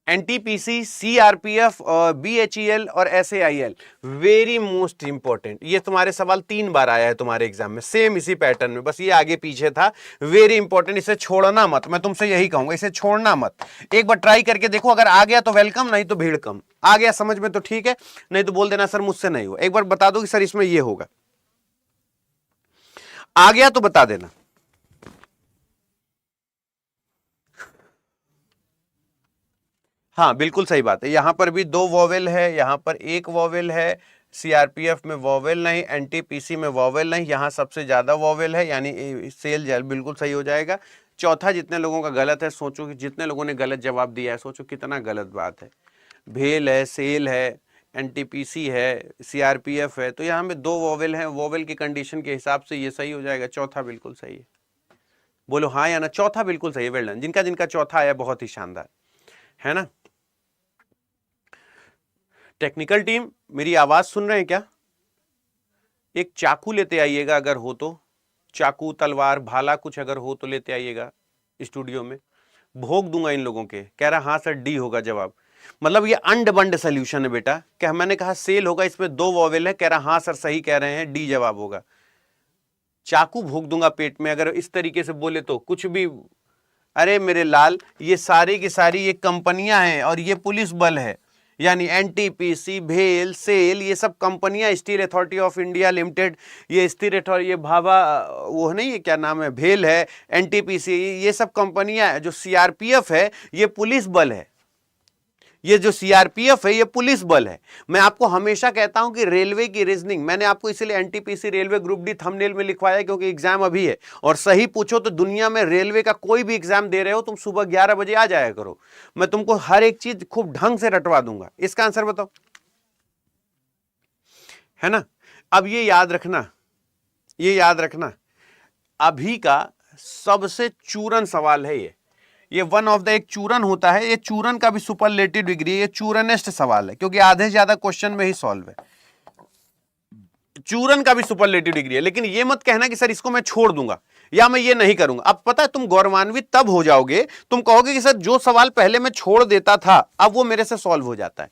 Speaker 1: एनटीपीसी, सीआरपीएफ, बीएचईएल और एसएआईएल, वेरी मोस्ट इंपॉर्टेंट। ये तुम्हारे सवाल 3 बार आया है तुम्हारे एग्जाम में, सेम इसी पैटर्न में, बस ये आगे पीछे था। वेरी इंपॉर्टेंट, इसे छोड़ना मत, मैं तुमसे यही कहूंगा, इसे छोड़ना मत। एक बार ट्राई करके देखो, अगर आ गया तो वेलकम, नहीं तो भीड़ कम। आ गया समझ में तो ठीक है, नहीं तो बोल देना सर मुझसे नहीं हो। एक बार बता दो कि सर इसमें ये होगा, आ गया तो बता देना। हाँ बिल्कुल सही बात है, यहां पर भी 2 वॉवेल है, यहां पर 1 वॉवेल है। सीआरपीएफ में वॉवेल नहीं, एनटीपीसी में वॉवेल नहीं, यहां सबसे ज्यादा वॉवेल है, यानी सेल जेल, बिल्कुल सही हो जाएगा। चौथा जितने लोगों का गलत है, सोचो कि जितने लोगों ने गलत जवाब दिया है, सोचो कितना गलत बात है। भेल है, सेल है, एनटीपीसी है, सीआरपीएफ है, तो यहाँ में 2 वॉवेल हैं। वॉवेल की कंडीशन के हिसाब से ये सही हो जाएगा। चौथा बिल्कुल सही है, बोलो हाँ या ना। चौथा बिल्कुल सही है, वेल डन। जिनका जिनका चौथा आया बहुत ही शानदार है ना। टेक्निकल टीम, मेरी आवाज सुन रहे हैं क्या? एक चाकू लेते आइएगा अगर हो तो, चाकू, तलवार, भाला कुछ अगर हो तो लेते आइएगा स्टूडियो में। भोग दूंगा इन लोगों के। कह रहा हाँ सर डी होगा जवाब, मतलब ये अंड बंड सोल्यूशन है बेटा। क्या मैंने कहा सेल होगा, इसमें 2 वॉवेल है, कह रहा हाँ सर सही कह रहे हैं, डी जवाब होगा। चाकू भोग दूंगा पेट में अगर इस तरीके से बोले तो, कुछ भी। अरे मेरे लाल, ये सारी की सारी ये कंपनियां हैं और ये पुलिस बल है, यानी एनटीपीसी, भेल, सेल, ये सब कंपनियां, steel authority of India limited, ये स्टील अथॉरिटी, ये भाभा, वो नहीं है क्या नाम है, भेल है, एनटीपीसी, ये सब कंपनियां है। जो सीआरपीएफ है ये पुलिस बल है, ये जो सीआरपीएफ है ये पुलिस बल है। मैं आपको हमेशा कहता हूं कि रेलवे की रीजनिंग, मैंने आपको इसलिए NTPC railway group D thumbnail में लिखवाया क्योंकि एग्जाम अभी है, और सही पूछो तो दुनिया में रेलवे का कोई भी एग्जाम दे रहे हो तुम, सुबह 11 बजे आ जाया करो, मैं तुमको हर एक चीज खूब ढंग से रटवा दूंगा। इसका आंसर बताओ, है ना। अब ये याद रखना, ये याद रखना, अभी का सबसे चूरन सवाल है ये वन ऑफ द, एक चूरन होता है, ये चूरन का भी सुपरलेटिव डिग्री है, ये चूरनेस्ट सवाल है क्योंकि आधे से ज्यादा क्वेश्चन में ही सॉल्व है। चूरन का भी सुपरलेटिव डिग्री है, लेकिन ये मत कहना कि सर इसको मैं छोड़ दूंगा या मैं ये नहीं करूंगा। अब पता है तुम गौरवान्वित तब हो जाओगे, तुम कहोगे कि सर जो सवाल पहले मैं छोड़ देता था अब वो मेरे से सॉल्व हो जाता है।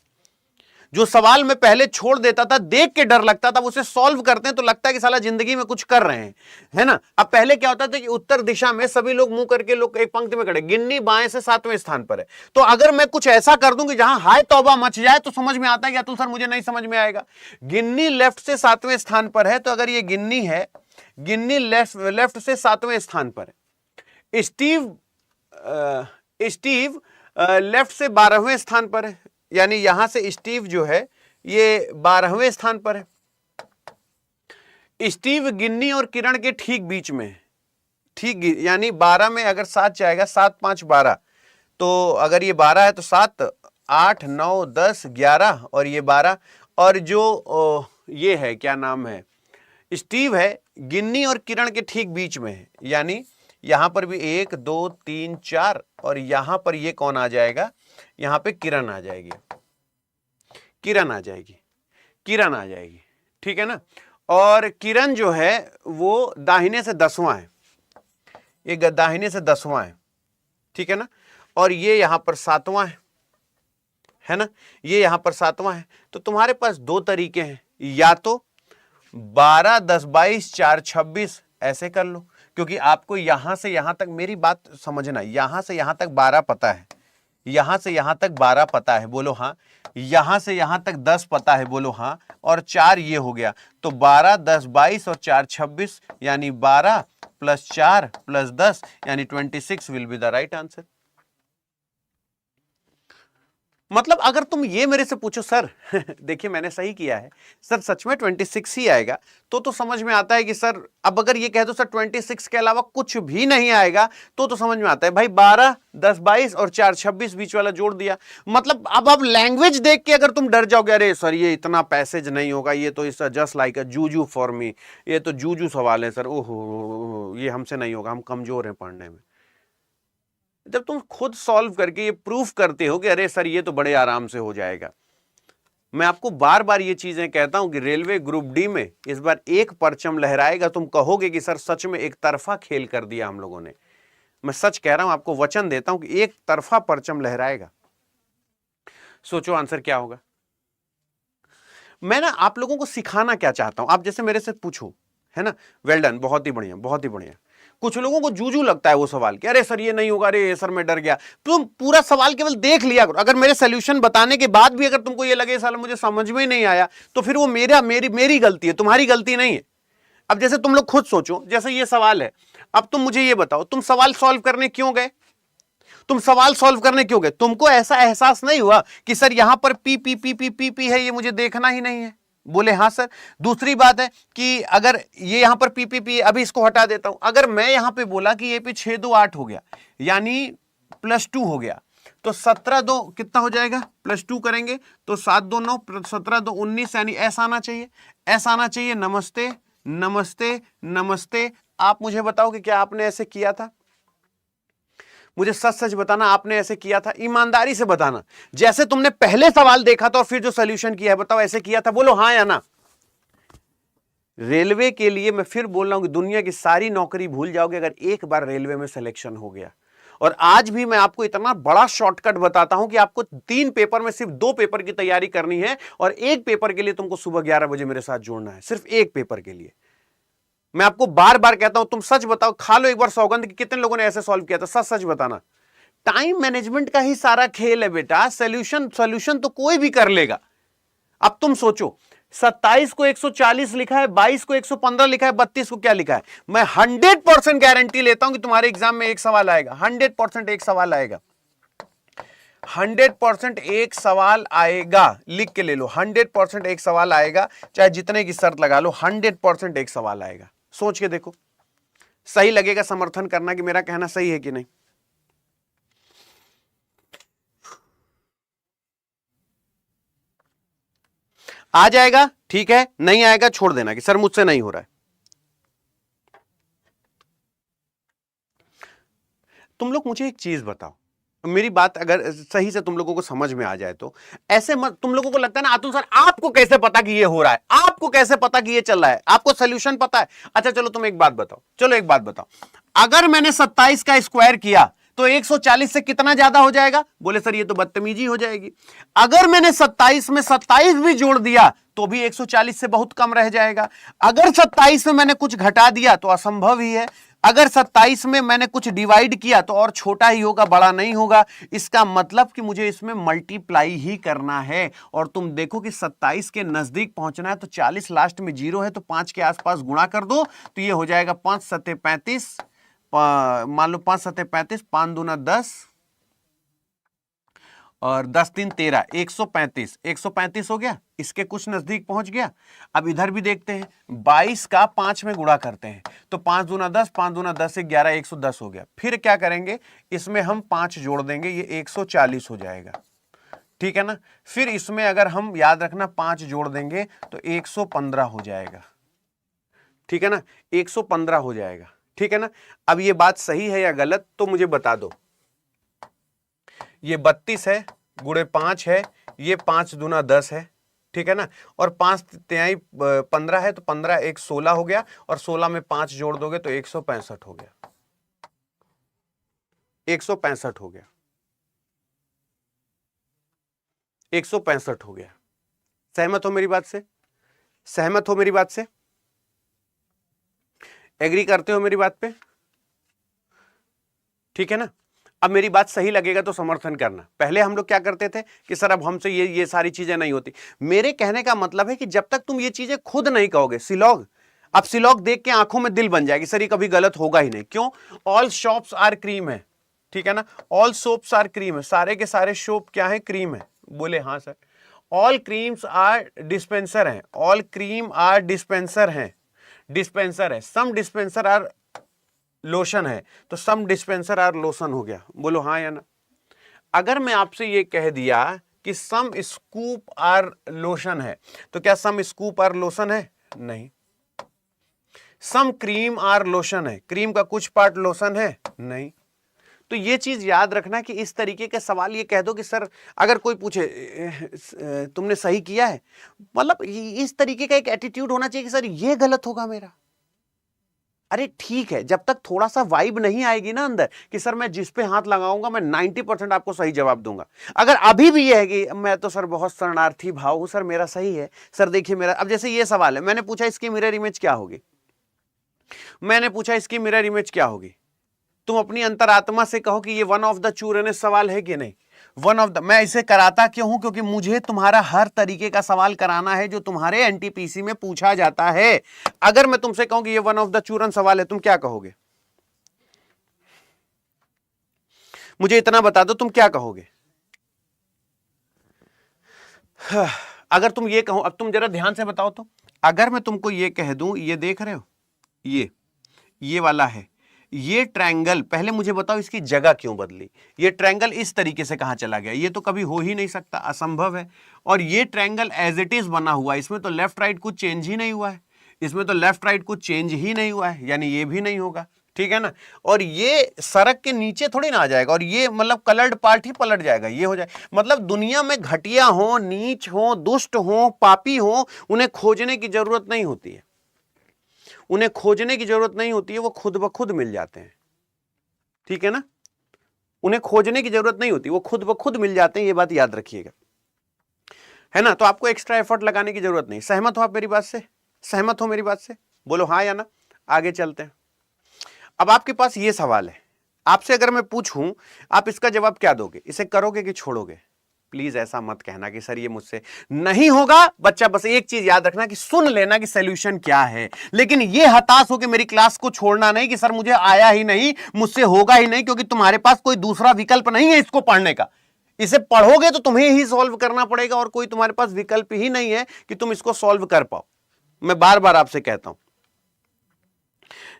Speaker 1: जो सवाल मैं पहले छोड़ देता था, देख के डर लगता था, उसे सॉल्व करते हैं तो लगता है कि साला जिंदगी में कुछ कर रहे हैं, है ना। अब पहले क्या होता था कि उत्तर दिशा में सभी लोग मुंह करके, लोग एक पंक्ति में खड़े, गिन्नी बाएं से 7वें स्थान पर है, तो अगर मैं कुछ ऐसा कर दूं कि जहां हाय तौबा मच जाए तो समझ में आता है कि अतुल सर मुझे नहीं समझ में आएगा। गिन्नी लेफ्ट से 7वें स्थान पर है, तो अगर ये गिन्नी है, गिन्नी लेफ्ट से 7वें स्थान पर है। स्टीव लेफ्ट से 12वें स्थान पर है, यानी यहां से स्टीव जो है ये 12वें स्थान पर है। स्टीव गिन्नी और किरण के ठीक बीच में है, ठीक, यानी 12 में अगर 7 जाएगा, 7 5 12, तो अगर ये 12 है तो 7 8 9 10 11 और ये 12, और जो ये है क्या नाम है, स्टीव है, गिन्नी और किरण के ठीक बीच में है, यानी यहां पर भी 1 2 3 4, और यहां पर ये कौन आ जाएगा, यहां पे किरण आ जाएगी, किरण आ जाएगी, किरण आ जाएगी, ठीक है ना। और किरण जो है वो दाहिने से 10वां है, ये दाहिने से 10वां है, ठीक है ना। और ये यहां पर 7वां है ना, ये यहां पर 7वां है। तो तुम्हारे पास 2 तरीके हैं, या तो 12, 10, 22, 4, 26 ऐसे कर लो, क्योंकि आपको यहां से यहां तक, मेरी बात समझना, यहां से यहां तक 12 पता है, यहां से यहां तक 12 पता है, बोलो हाँ। यहां से यहां तक 10 पता है, बोलो हाँ। और 4 ये हो गया, तो 12, 10, 22 और 4, 26, यानी 12 प्लस 4 प्लस 10 यानी 26 will be the right answer. मतलब अगर तुम ये मेरे से पूछो सर देखिए मैंने सही किया है सर, सच में 26 ही आएगा, तो समझ में आता है कि सर, अब अगर ये कह दो सर 26 के अलावा कुछ भी नहीं आएगा, तो समझ में आता है भाई 12, 10, 22 और 4, 26 बीच वाला जोड़ दिया। मतलब अब लैंग्वेज देख के अगर तुम डर जाओगे, अरे सर ये इतना पैसेज नहीं होगा, ये तो इस just like a Juju for me, ये तो जूजू सवाल है सर, ओहो ये हमसे नहीं होगा, हम कमजोर हैं पढ़ने में। जब तुम खुद सॉल्व करके ये प्रूफ करते हो कि अरे सर ये तो बड़े आराम से हो जाएगा। मैं आपको बार बार ये चीजें कहता हूं कि रेलवे ग्रुप डी में इस बार एक परचम लहराएगा, तुम कहोगे कि सर सच में एक तरफा खेल कर दिया हम लोगों ने। मैं सच कह रहा हूं, आपको वचन देता हूं कि एक तरफा परचम लहराएगा। सोचो आंसर क्या होगा। मैं ना आप लोगों को सिखाना क्या चाहता हूं, आप जैसे मेरे से पूछो, है ना, वेल डन, बहुत ही बढ़िया, बहुत ही बढ़िया। कुछ लोगों को जूजू लगता है वो सवाल कि अरे सर ये नहीं होगा, अरे सर मैं डर गया। तुम पूरा सवाल केवल देख लिया करो, अगर मेरे सोल्यूशन बताने के बाद भी अगर तुमको ये लगे साल मुझे समझ में नहीं आया, तो फिर वो मेरी गलती है, तुम्हारी गलती नहीं है। अब जैसे तुम लोग खुद सोचो, जैसे ये सवाल है, अब तुम मुझे ये बताओ, तुम सवाल सॉल्व करने क्यों गए? तुम सवाल सॉल्व करने क्यों गए? तुमको ऐसा एहसास नहीं हुआ कि सर यहां पर P P P P P P है, ये मुझे देखना ही नहीं है? बोले हाँ सर। दूसरी बात है कि अगर ये यहां पर पी, अभी इसको हटा देता हूं, अगर मैं यहां पे बोला कि ये पे 6 2 8 हो गया, यानी +2 हो गया, तो 17 2 कितना हो जाएगा? +2 करेंगे तो 7 2 9, 17 2 19, यानी ऐसा आना चाहिए, ऐसा आना चाहिए। नमस्ते नमस्ते नमस्ते। आप मुझे बताओ कि क्या आपने ऐसे किया था? मुझे सच सच बताना, आपने ऐसे किया था? ईमानदारी से बताना, जैसे तुमने पहले सवाल देखा था और फिर जो सोल्यूशन किया है, बताओ ऐसे किया था? बोलो हाँ या ना। रेलवे के लिए मैं फिर बोल रहा हूं कि दुनिया की सारी नौकरी भूल जाओगे अगर एक बार रेलवे में सिलेक्शन हो गया। और आज भी मैं आपको इतना बड़ा शॉर्टकट बताता हूं कि आपको 3 पेपर में सिर्फ 2 पेपर की तैयारी करनी है, और एक पेपर के लिए तुमको सुबह 11 बजे मेरे साथ जुड़ना है, सिर्फ एक पेपर के लिए। मैं आपको बार बार कहता हूं, तुम सच बताओ, खा लो एक बार सौगंध कि कितने लोगों ने ऐसे सॉल्व किया था, सच सच बताना। टाइम मैनेजमेंट का ही सारा खेल है बेटा, सॉल्यूशन तो कोई भी कर लेगा। अब तुम सोचो, 27 को 140 लिखा है, 22 को 115 लिखा है, 32 को क्या लिखा है? मैं 100% गारंटी लेता हूं कि तुम्हारे एग्जाम में एक सवाल आएगा, 100% एक सवाल आएगा, 100% एक सवाल आएगा। लिख के ले लो, 100% एक सवाल आएगा, चाहे जितने की शर्त लगा लो, 100% एक सवाल आएगा। सोच के देखो, सही लगेगा समर्थन करना कि मेरा कहना सही है कि नहीं। आ जाएगा ठीक है, नहीं आएगा छोड़ देना कि सर मुझसे नहीं हो रहा है। तुम लोग मुझे एक चीज बताओ, मेरी बात अगर सही से तुम लोगों को समझ में आ जाए तो, ऐसे मत, तुम लोगों को लगता है ना अतुल सर आपको कैसे पता कि ये हो रहा है, आपको कैसे पता कि ये चल रहा है, आपको सोल्यूशन पता है? अच्छा चलो तुम एक बात बताओ, चलो एक बात बताओ, अगर मैंने 27 का स्क्वायर किया तो 140 से कितना ज्यादा हो जाएगा? बोले सर ये तो बदतमीजी हो जाएगी। अगर मैंने 27 में 27 भी जोड़ दिया तो भी 140 से बहुत कम रह जाएगा। अगर 27 में मैंने कुछ घटा दिया तो असंभव ही है। अगर 27 में मैंने कुछ डिवाइड किया तो और छोटा ही होगा, बड़ा नहीं होगा। इसका मतलब कि मुझे इसमें मल्टीप्लाई ही करना है। और तुम देखो कि 27 के नजदीक पहुंचना है तो 40 लास्ट में 0 है तो 5 के आसपास गुणा कर दो तो ये हो जाएगा 5 सत्ते 35, मान लो 5 सत्ते 35, 5 दूना 10 और 10 3 13, 135, 135 हो गया, इसके कुछ नजदीक पहुंच गया। अब इधर भी देखते हैं, 22 का 5 में गुणा करते हैं तो 5 दूना 10, 5 दूना 10 से 11, 110 हो गया। फिर क्या करेंगे, इसमें हम 5 जोड़ देंगे, ये 140 हो जाएगा, ठीक है ना। फिर इसमें अगर हम, याद रखना, 5 जोड़ देंगे तो 115 हो जाएगा, ठीक है ना, 115 हो जाएगा, ठीक है ना। अब ये बात सही है या गलत तो मुझे बता दो। ये 32 है, गुणे 5 है, ये 5 दूना 10 है, ठीक है ना, और 5 तिहाई 15 है तो 15 1 16 हो गया, और 16 में 5 जोड़ दोगे तो 165 हो गया, 165 हो गया, 165 हो गया। सहमत हो मेरी बात से? सहमत हो मेरी बात से? एग्री करते हो मेरी बात पे? ठीक है ना? अब मेरी बात सही लगेगा तो समर्थन करना। पहले हम लोग क्या करते थे कि सर अब हमसे ये सारी चीजें नहीं होती। मेरे कहने का मतलब है कि जब तक तुम ये चीजें खुद नहीं कहोगे, सिलॉग, अब सिलॉग देख के आंखों में दिल बन जाएगी, सर ये कभी गलत होगा ही नहीं। क्यों? ऑल शॉप्स आर क्रीम है, ठीक है ना? ऑल सोप्स आर क्रीम है, सारे के सारे सोप क्या है? क्रीम है। बोले हाँ sir. All creams are dispenser हैं, ऑल क्रीम आर डिस्पेंसर हैं, डिस्पेंसर है। सम डिस्पेंसर आर लोशन है, तो सम डिस्पेंसर आर लोशन हो गया। बोलो हाँ या ना? अगर मैं आपसे ये कह दिया कि सम स्कूप आर लोशन है, तो क्या सम स्कूप आर लोशन है? नहीं। सम क्रीम आर लोशन है, क्रीम का कुछ पार्ट लोशन है? नहीं। तो ये चीज याद रखना कि इस तरीके के सवाल ये कह दो कि सर, अगर कोई पूछे तुमने सही किया है, मतलब इस तरीके का एक एटीट्यूड होना चाहिए कि सर ये गलत होगा मेरा। अरे ठीक है, जब तक थोड़ा सा वाइब नहीं आएगी ना अंदर कि सर मैं जिस पे हाथ लगाऊंगा मैं 90% आपको सही जवाब दूंगा। अगर अभी भी ये है कि मैं तो सर बहुत शरणार्थी भाव हूं, सर मेरा सही है, सर देखिए मेरा, अब जैसे ये सवाल है, मैंने पूछा इसकी मिरर इमेज क्या होगी, मैंने पूछा इसकी मिरर इमेज क्या होगी, तुम अपनी अंतरात्मा से कहो कि ये वन ऑफ द चूरन सवाल है कि नहीं? वन ऑफ द, मैं इसे कराता क्यों हूं? क्योंकि मुझे तुम्हारा हर तरीके का सवाल कराना है जो तुम्हारे एनटीपीसी में पूछा जाता है। अगर मैं तुमसे कहूं कि ये वन ऑफ द चूरन सवाल है, तुम क्या कहोगे? मुझे इतना बता दो, तुम क्या कहोगे? अगर तुम ये कहो, अब तुम जरा ध्यान से बताओ तो, अगर मैं तुमको ये कह दूं, ये देख रहे हो, ये वाला है, ये ट्रायंगल, पहले मुझे बताओ इसकी जगह क्यों बदली? ये ट्रायंगल इस तरीके से कहां चला गया? ये तो कभी हो ही नहीं सकता, असंभव है। और ये ट्रायंगल एज इट इज बना हुआ है, इसमें तो लेफ्ट राइट कुछ चेंज ही नहीं हुआ है, इसमें तो लेफ्ट राइट कुछ चेंज ही नहीं हुआ है, यानी ये भी नहीं होगा, ठीक है ना? और ये सड़क के नीचे थोड़ी ना आ जाएगा, और ये मतलब कलर्ड पार्ट ही पलट जाएगा, ये हो जाए। मतलब दुनिया में घटिया हो, नीच हो, दुष्ट हो, पापी हो, उन्हें खोजने की जरूरत नहीं होती है, उन्हें खोजने की जरूरत नहीं होती है, वो खुद ब खुद मिल जाते हैं, ठीक है ना? उन्हें खोजने की जरूरत नहीं होती, वो खुद ब खुद मिल जाते हैं, ये बात याद रखिएगा, है ना? तो आपको एक्स्ट्रा एफर्ट लगाने की जरूरत नहीं। सहमत हो आप मेरी बात से? सहमत हो मेरी बात से? बोलो हाँ या ना। आगे चलते हैं। अब आपके पास ये सवाल है, आपसे अगर मैं पूछूं, आप इसका जवाब क्या दोगे? इसे करोगे कि छोड़ोगे? प्लीज ऐसा मत कहना कि सर ये मुझसे नहीं होगा। बच्चा बस एक चीज याद रखना कि सुन लेना कि सॉल्यूशन क्या है, लेकिन ये हताश हो कि मेरी क्लास को छोड़ना नहीं कि सर मुझे आया ही नहीं, मुझसे होगा ही नहीं, क्योंकि तुम्हारे पास कोई दूसरा विकल्प नहीं है इसको पढ़ने का। इसे पढ़ोगे तो तुम्हें ही सॉल्व करना पड़ेगा, और कोई तुम्हारे पास विकल्प ही नहीं है कि तुम इसको सॉल्व कर पाओ। मैं बार बार आपसे कहता हूं,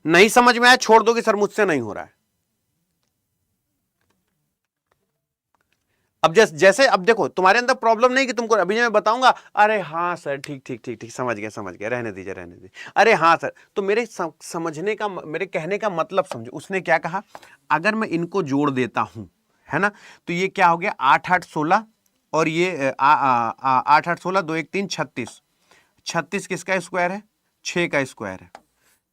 Speaker 1: नहीं समझ में आया छोड़ दो कि सर मुझसे नहीं हो रहा है। अब जैसे अब देखो, तुम्हारे अंदर प्रॉब्लम नहीं कि तुमको अभी मैं बताऊंगा, अरे हाँ सर ठीक ठीक ठीक ठीक, समझ गया, रहने दीजिए रहने दीजिए, अरे हाँ सर। तो मेरे समझने का, मेरे कहने का मतलब समझो, उसने क्या कहा, अगर मैं इनको जोड़ देता हूं, है ना, तो ये क्या हो गया, 8 8 16, और ये 8 8 16, 2 1 3 36, 36 किसका स्क्वायर है? 6 का स्क्वायर है।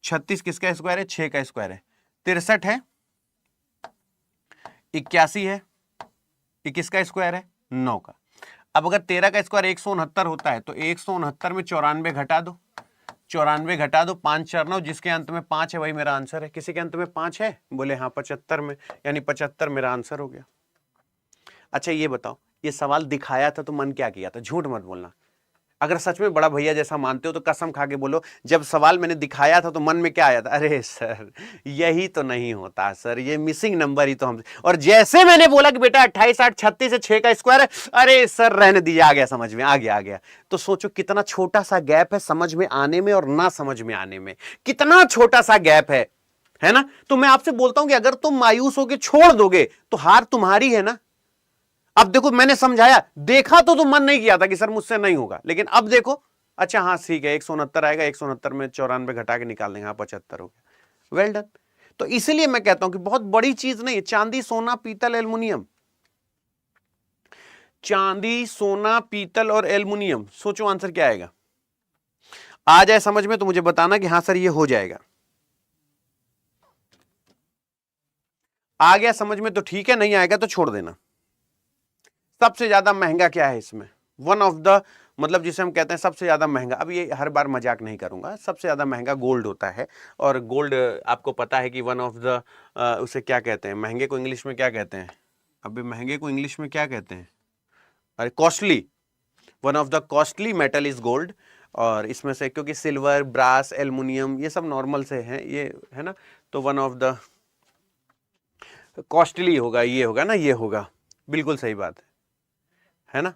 Speaker 1: 36 किसका स्क्वायर है? 6 का स्क्वायर है। 63 है, 81 है, 21 का स्क्वायर है, 9 का। अब अगर 13 का स्क्वायर 169 होता है, तो 169 में 94 घटा दो, 94 घटा दो, 5 4 9, जिसके अंत में 5 है वही मेरा आंसर है। किसी के अंत में 5 है? बोले हाँ, 75 में, यानी 75 मेरा आंसर हो गया। अच्छा ये बताओ, ये सवाल दिखाया था तो मन क्या किया था? झूठ मत बोलना। अगर सच में बड़ा भैया जैसा मानते हो तो कसम खा के बोलो, जब सवाल मैंने दिखाया था तो मन में क्या आया था? अरे सर यही तो नहीं होता सर, ये मिसिंग नंबर ही तो हम। और जैसे मैंने बोला कि बेटा 28 8 36 से 6 का स्क्वायर है, अरे सर रहने दीजिए, आ गया समझ में, आ गया। तो सोचो कितना छोटा सा गैप है समझ में आने में और ना समझ में आने में, कितना छोटा सा गैप है ना? तो मैं आपसे बोलता हूं कि अगर तुम मायूस होकर छोड़ दोगे तो हार तुम्हारी है ना। अब देखो मैंने समझाया, देखा तो तुम मन नहीं किया था कि सर मुझसे नहीं होगा, लेकिन अब देखो, अच्छा हाँ ठीक है, 169 आएगा, 169 में 94 घटा के निकाल देंगे, हाँ 75 हो गया, वेल डन। तो इसलिए मैं कहता हूं कि बहुत बड़ी चीज नहीं, चांदी सोना पीतल एल्युमिनियम, चांदी सोना पीतल और एल्युमिनियम, सोचो आंसर क्या आएगा। आ जाए समझ में तो मुझे बताना कि हाँ सर ये हो जाएगा। आ गया समझ में तो ठीक है, नहीं आएगा तो छोड़ देना। सबसे ज्यादा महंगा क्या है इसमें? वन ऑफ द मतलब जिसे हम कहते हैं सबसे ज्यादा महंगा, अब ये हर बार मजाक नहीं करूंगा, सबसे ज्यादा महंगा गोल्ड होता है। और गोल्ड आपको पता है कि वन ऑफ द उसे क्या कहते हैं, महंगे को इंग्लिश में क्या कहते हैं, अभी महंगे को इंग्लिश में क्या कहते हैं, अरे costly, one of the costly metal is gold. और इसमें से क्योंकि सिल्वर, ब्रास, एल्युमिनियम ये सब नॉर्मल से हैं, ये है ना, तो वन ऑफ द कॉस्टली होगा, ये होगा ना, ये होगा, बिल्कुल सही बात है ना।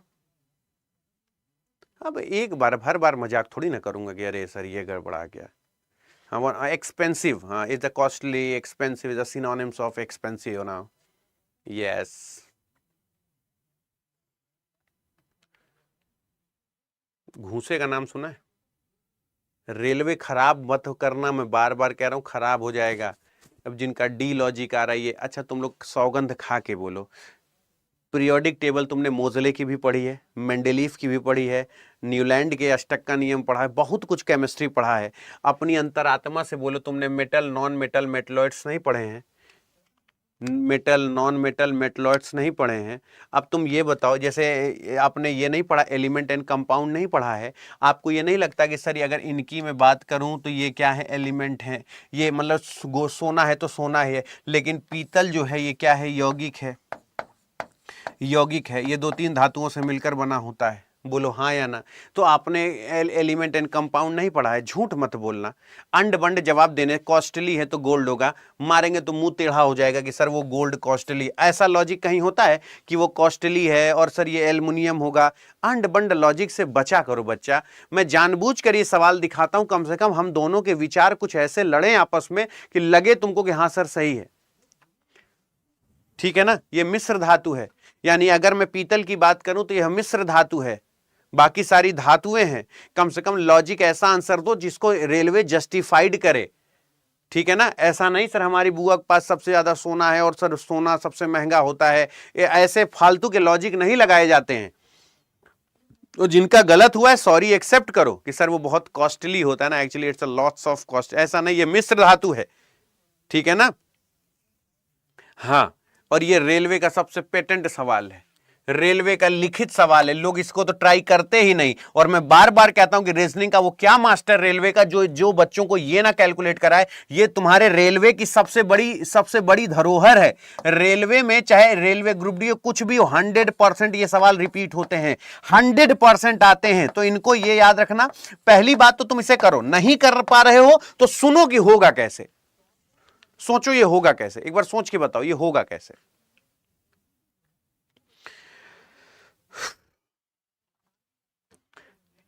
Speaker 1: अब एक बार हर बार मजाक थोड़ी ना करूंगा कि अरे सर ये गड़बड़ा गया। हाँ एक्सपेंसिव, हाँ is the costly, expensive is the synonyms of expensive ना, यस। घूसे का नाम सुना है? रेलवे खराब मत करना, मैं बार बार कह रहा हूं खराब हो जाएगा। अब जिनका डी लॉजिक आ रहा है ये, अच्छा तुम लोग सौगंध खा के बोलो, पीरियोडिक टेबल तुमने मोजले की भी पढ़ी है, मेंडेलीफ की भी पढ़ी है, न्यूलैंड के अष्टक का नियम पढ़ा है, बहुत कुछ केमिस्ट्री पढ़ा है। अपनी अंतरात्मा से बोलो, तुमने मेटल, नॉन मेटल, मेटलॉइड्स नहीं पढ़े हैं? मेटल, नॉन मेटल, मेटलॉइड्स नहीं पढ़े हैं? अब तुम ये बताओ, जैसे आपने ये नहीं पढ़ा, एलिमेंट एंड कंपाउंड नहीं पढ़ा है, आपको ये नहीं लगता कि सर अगर इनकी मैं बात करूं तो ये क्या है, एलिमेंट है, ये मतलब सोना है तो सोना है, लेकिन पीतल जो है ये क्या है, यौगिक है, यौगिक है, ये 2-3 धातुओं से मिलकर बना होता है, बोलो हाँ या ना। तो आपने एलिमेंट एंड कंपाउंड नहीं पढ़ा है, झूठ मत बोलना। अंड बंड जवाब देने, कॉस्टली है तो गोल्ड होगा, मारेंगे तो मुंह टेढ़ा हो जाएगा कि सर वो गोल्ड कॉस्टली, ऐसा लॉजिक कहीं होता है कि वो कॉस्टली है और सर ये एल्युमिनियम होगा? अंड बंड लॉजिक से बचा करो बच्चा। मैं जानबूझकर ये सवाल दिखाता हूं, कम से कम हम दोनों के विचार कुछ ऐसे लड़े आपस में कि लगे तुमको कि हाँ सर सही है, ठीक है ना। ये मिश्र धातु है, यानी अगर मैं पीतल की बात करूं तो यह मिश्र धातु है, बाकी सारी धातुएं हैं। कम से कम लॉजिक ऐसा आंसर दो जिसको रेलवे जस्टिफाइड करे, ठीक है ना। ऐसा नहीं सर हमारी बुआ के पास सबसे ज्यादा सोना है और सर सोना सबसे महंगा होता है, ऐसे फालतू के लॉजिक नहीं लगाए जाते हैं। तो जिनका गलत हुआ है सॉरी एक्सेप्ट करो कि सर वो बहुत कॉस्टली होता है ना, actually it's a lots of cost, ऐसा नहीं, ये मिश्र धातु है, ठीक है ना। हाँ, और ये रेलवे का सबसे पेटेंट सवाल है, रेलवे का लिखित सवाल है, लोग इसको तो ट्राई करते ही नहीं। और मैं बार बार कहता हूं कि रीजनिंग का वो क्या मास्टर रेलवे का जो बच्चों को ये ना कैलकुलेट कराए, ये तुम्हारे रेलवे की सबसे बड़ी धरोहर है। रेलवे में चाहे रेलवे ग्रुप डी कुछ भी हो, 100% ये सवाल रिपीट होते हैं, 100% आते हैं। तो इनको ये याद रखना। पहली बात तो तुम इसे करो, नहीं कर पा रहे हो तो सुनो कि होगा कैसे, सोचो ये होगा कैसे, एक बार सोच के बताओ ये होगा कैसे।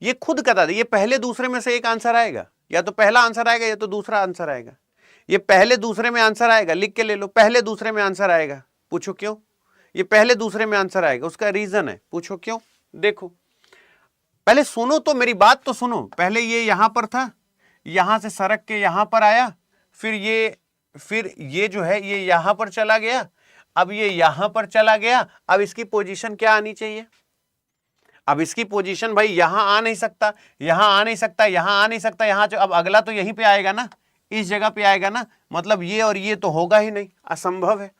Speaker 1: ये खुद करा दे, ये पहले दूसरे में से एक आंसर आएगा, या तो पहला आंसर आएगा या तो दूसरा आंसर आएगा। ये पहले दूसरे में आंसर आएगा, लिख के ले लो, पहले दूसरे में आंसर आएगा। पूछो क्यों? ये पहले दूसरे में आंसर आएगा, उसका रीजन है, पूछो क्यों। देखो पहले सुनो तो, मेरी बात तो सुनो। पहले ये यहां पर था, यहां से सरक के यहां पर आया, फिर ये जो है ये यहां पर चला गया, अब ये यहां पर चला गया। अब इसकी पोजीशन क्या आनी चाहिए? अब इसकी पोजीशन भाई यहां आ नहीं सकता, यहां आ नहीं सकता, यहां आ नहीं सकता, यहां अब अगला तो यहीं पे आएगा ना, इस जगह पे आएगा ना। मतलब ये और ये तो होगा ही नहीं, असंभव है,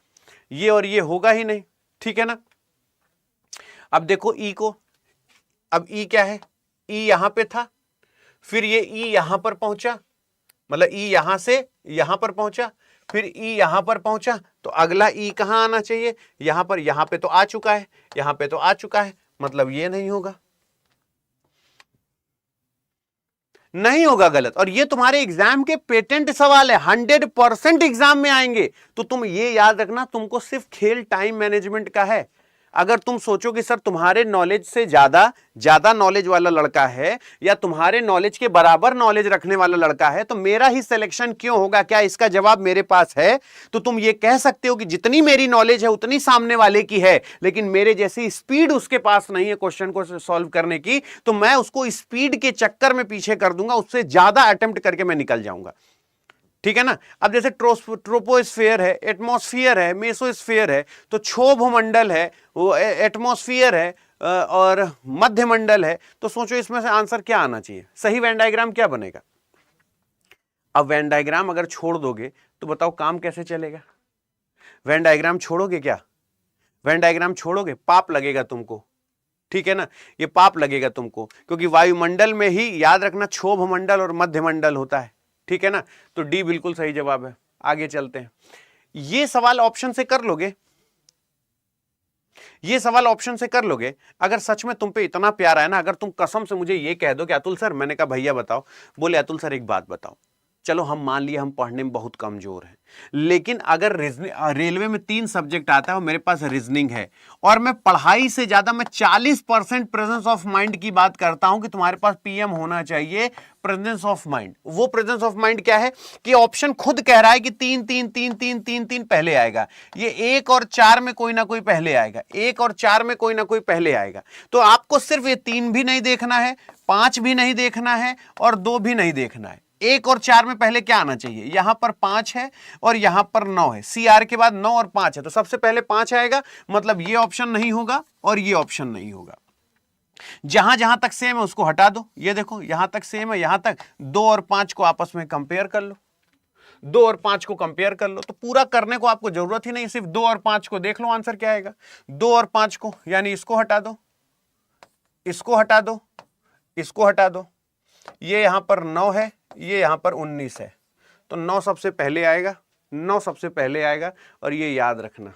Speaker 1: ये और ये होगा ही नहीं, ठीक है ना। अब देखो ई को, अब ई क्या है, ई यहां पे था, फिर ये ई यहां पर पहुंचा, मतलब ई यहां से यहां पर पहुंचा, फिर ई यहां पर पहुंचा, तो अगला ई कहां आना चाहिए? यहां पर, यहां पे तो आ चुका है, यहां पे तो आ चुका है, मतलब ये नहीं होगा, नहीं होगा, गलत। और ये तुम्हारे एग्जाम के पेटेंट सवाल है, 100% एग्जाम में आएंगे। तो तुम ये याद रखना, तुमको सिर्फ खेल टाइम मैनेजमेंट का है। अगर तुम सोचो कि सर तुम्हारे नॉलेज से ज्यादा नॉलेज वाला लड़का है या तुम्हारे नॉलेज के बराबर नॉलेज रखने वाला लड़का है तो मेरा ही सिलेक्शन क्यों होगा, क्या इसका जवाब मेरे पास है? तो तुम ये कह सकते हो कि जितनी मेरी नॉलेज है उतनी सामने वाले की है, लेकिन मेरे जैसी स्पीड उसके पास नहीं है क्वेश्चन को सॉल्व करने की, तो मैं उसको स्पीड के चक्कर में पीछे कर दूंगा, उससे ज्यादा अटेम्प्ट करके मैं निकल जाऊंगा, ठीक है ना। अब जैसे ट्रोपोस्फीयर है, एटमॉस्फियर है, मेसोस्फीयर है, तो क्षोभ मंडल है, वो एटमॉस्फियर है और मध्य मंडल है। तो सोचो इसमें से आंसर क्या आना चाहिए, सही वेन डायग्राम क्या बनेगा? अब वेन डायग्राम अगर छोड़ दोगे तो बताओ काम कैसे चलेगा? वेन डायग्राम छोड़ोगे क्या? वेन डायग्राम छोड़ोगे, पाप लगेगा तुमको, ठीक है ना, ये पाप लगेगा तुमको, क्योंकि वायुमंडल में ही याद रखना क्षोभ मंडल और मध्य मंडल होता है, ठीक है ना। तो डी बिल्कुल सही जवाब है। आगे चलते हैं, ये सवाल ऑप्शन से कर लोगे, ये सवाल ऑप्शन से कर लोगे अगर सच में तुम पे इतना प्यार है ना, अगर तुम कसम से मुझे ये कह दो कि अतुल सर, मैंने कहा भैया बताओ, बोले अतुल सर एक बात बताओ, चलो हम मान लिए हम पढ़ने में बहुत कमजोर हैं, लेकिन अगर रेलवे में 3 सब्जेक्ट आता है और मेरे पास रीजनिंग है, और मैं पढ़ाई से ज्यादा मैं 40% प्रेजेंस ऑफ माइंड की बात करता हूं कि तुम्हारे पास पीएम होना चाहिए, प्रेजेंस ऑफ माइंड। वो प्रेजेंस ऑफ माइंड क्या है कि ऑप्शन खुद कह रहा है कि 3 3 3 3 3 3 पहले आएगा, ये 1 और 4 में कोई ना कोई पहले आएगा, 1 और 4 में कोई ना कोई पहले आएगा। तो आपको सिर्फ ये 3 भी नहीं देखना है, 5 भी नहीं देखना है और 2 भी नहीं देखना है। 1 और 4 में पहले क्या आना चाहिए, यहां पर 5 है और यहां पर 9 है, सीआर के बाद 9 और 5 है, तो सबसे पहले 5 आएगा, मतलब ये ऑप्शन नहीं होगा और ये ऑप्शन नहीं होगा। जहां जहां तक सेम है उसको हटा दो, ये देखो यहां तक सेम है, यहां तक 2 और 5 को आपस में कंपेयर कर लो, 2 और 5 को कंपेयर कर लो, तो पूरा करने को आपको जरूरत ही नहीं, सिर्फ 2 और 5 को देख लो, आंसर क्या आएगा। 2 और 5 को, यानी इसको हटा दो, इसको हटा दो, इसको हटा दो, ये यहां पर 9 है, ये यहां पर 19 है, तो 9 सबसे पहले आएगा, 9 सबसे पहले आएगा, और ये याद रखना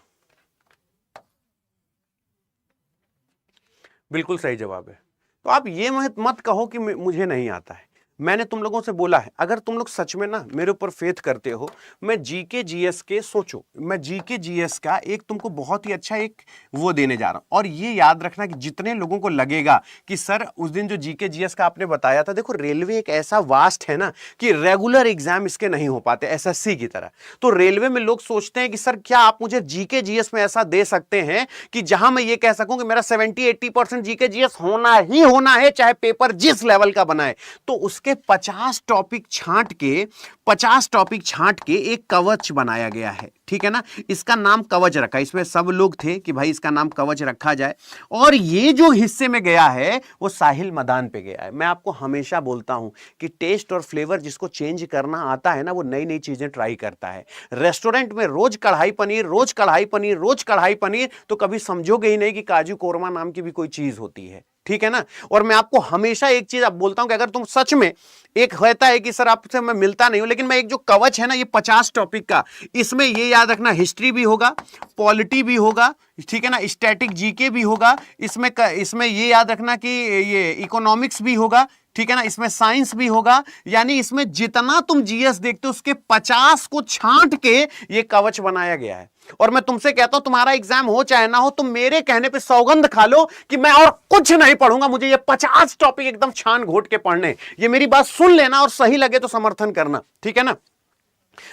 Speaker 1: बिल्कुल सही जवाब है। तो आप ये मत कहो कि मुझे नहीं आता है, मैंने तुम लोगों से बोला है, अगर तुम लोग सच में ना मेरे ऊपर फेथ करते हो, मैं जीके जीएस के, सोचो मैं जीके जीएस का एक तुमको बहुत ही अच्छा एक वो देने जा रहा हूं, और ये याद रखना कि जितने लोगों को लगेगा कि सर उस दिन जो जीके जीएस का आपने बताया था, देखो रेलवे एक ऐसा वास्ट है ना कि रेगुलर एग्जाम इसके नहीं हो पाते एसएससी की तरह, तो रेलवे में लोग सोचते हैं कि सर क्या आप मुझे जीके जीएस में ऐसा दे सकते हैं कि जहां मैं ये कह सकूं कि मेरा 70-80% जीके जीएस होना ही होना है, चाहे पेपर जिस लेवल का बनाए। तो उसके 50 टॉपिक छांट के, 50 टॉपिक छांट के एक कवच बनाया गया है, ठीक है ना, इसका नाम कवच रखा, इसमें सब लोग थे कि भाई इसका नाम कवच रखा जाए, और ये जो हिस्से में गया है वो साहिल मदान पे गया है। मैं आपको हमेशा बोलता हूं कि टेस्ट और फ्लेवर जिसको चेंज करना आता है ना, वो नई नई चीजें ट्राई करता है। रेस्टोरेंट में रोज कढ़ाई पनीर, रोज कढ़ाई पनीर, रोज कढ़ाई पनीर, तो कभी समझोगे ही नहीं कि काजू कोरमा नाम की भी कोई चीज होती है, ठीक है ना। और मैं आपको हमेशा एक चीज अब बोलता हूं कि अगर तुम सच में, एक होता है कि सर आपसे मैं मिलता नहीं हूं, लेकिन मैं एक जो कवच है ना ये 50 टॉपिक का, इसमें ये याद रखना हिस्ट्री भी होगा, पॉलिटी भी होगा, ठीक है ना, स्टैटिक जीके भी होगा, इसमें ये याद रखना कि ये इकोनॉमिक्स भी होगा, ठीक है ना, इसमें साइंस भी होगा, यानी इसमें जितना तुम जीएस देखते हो उसके 50 को छांट के ये कवच बनाया गया है। और मैं तुमसे कहता हूं तुम्हारा एग्जाम हो चाहे ना हो, तुम मेरे कहने पे सौगंध खा लो कि मैं और कुछ नहीं पढ़ूंगा, मुझे ये 50 टॉपिक एकदम छान घोट के पढ़ने। ये मेरी बात सुन लेना और सही लगे तो समर्थन करना, ठीक है ना।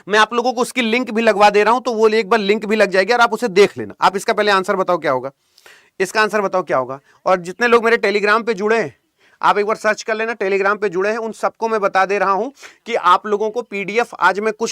Speaker 1: मैं आप लोगों को उसकी लिंक भी लगवा दे रहा हूं, तो वो एक बार लिंक भी लग जाएगी और आप उसे देख लेना। आप इसका पहले आंसर बताओ क्या होगा, इसका आंसर बताओ क्या होगा। और जितने लोग मेरे टेलीग्राम पे जुड़े हैं, आप एक बार सर्च कर लेना, टेलीग्राम पे जुड़े हैं उन सबको मैं बता दे रहा हूं कि आप लोगों को पीडीएफ आज मैं कुछ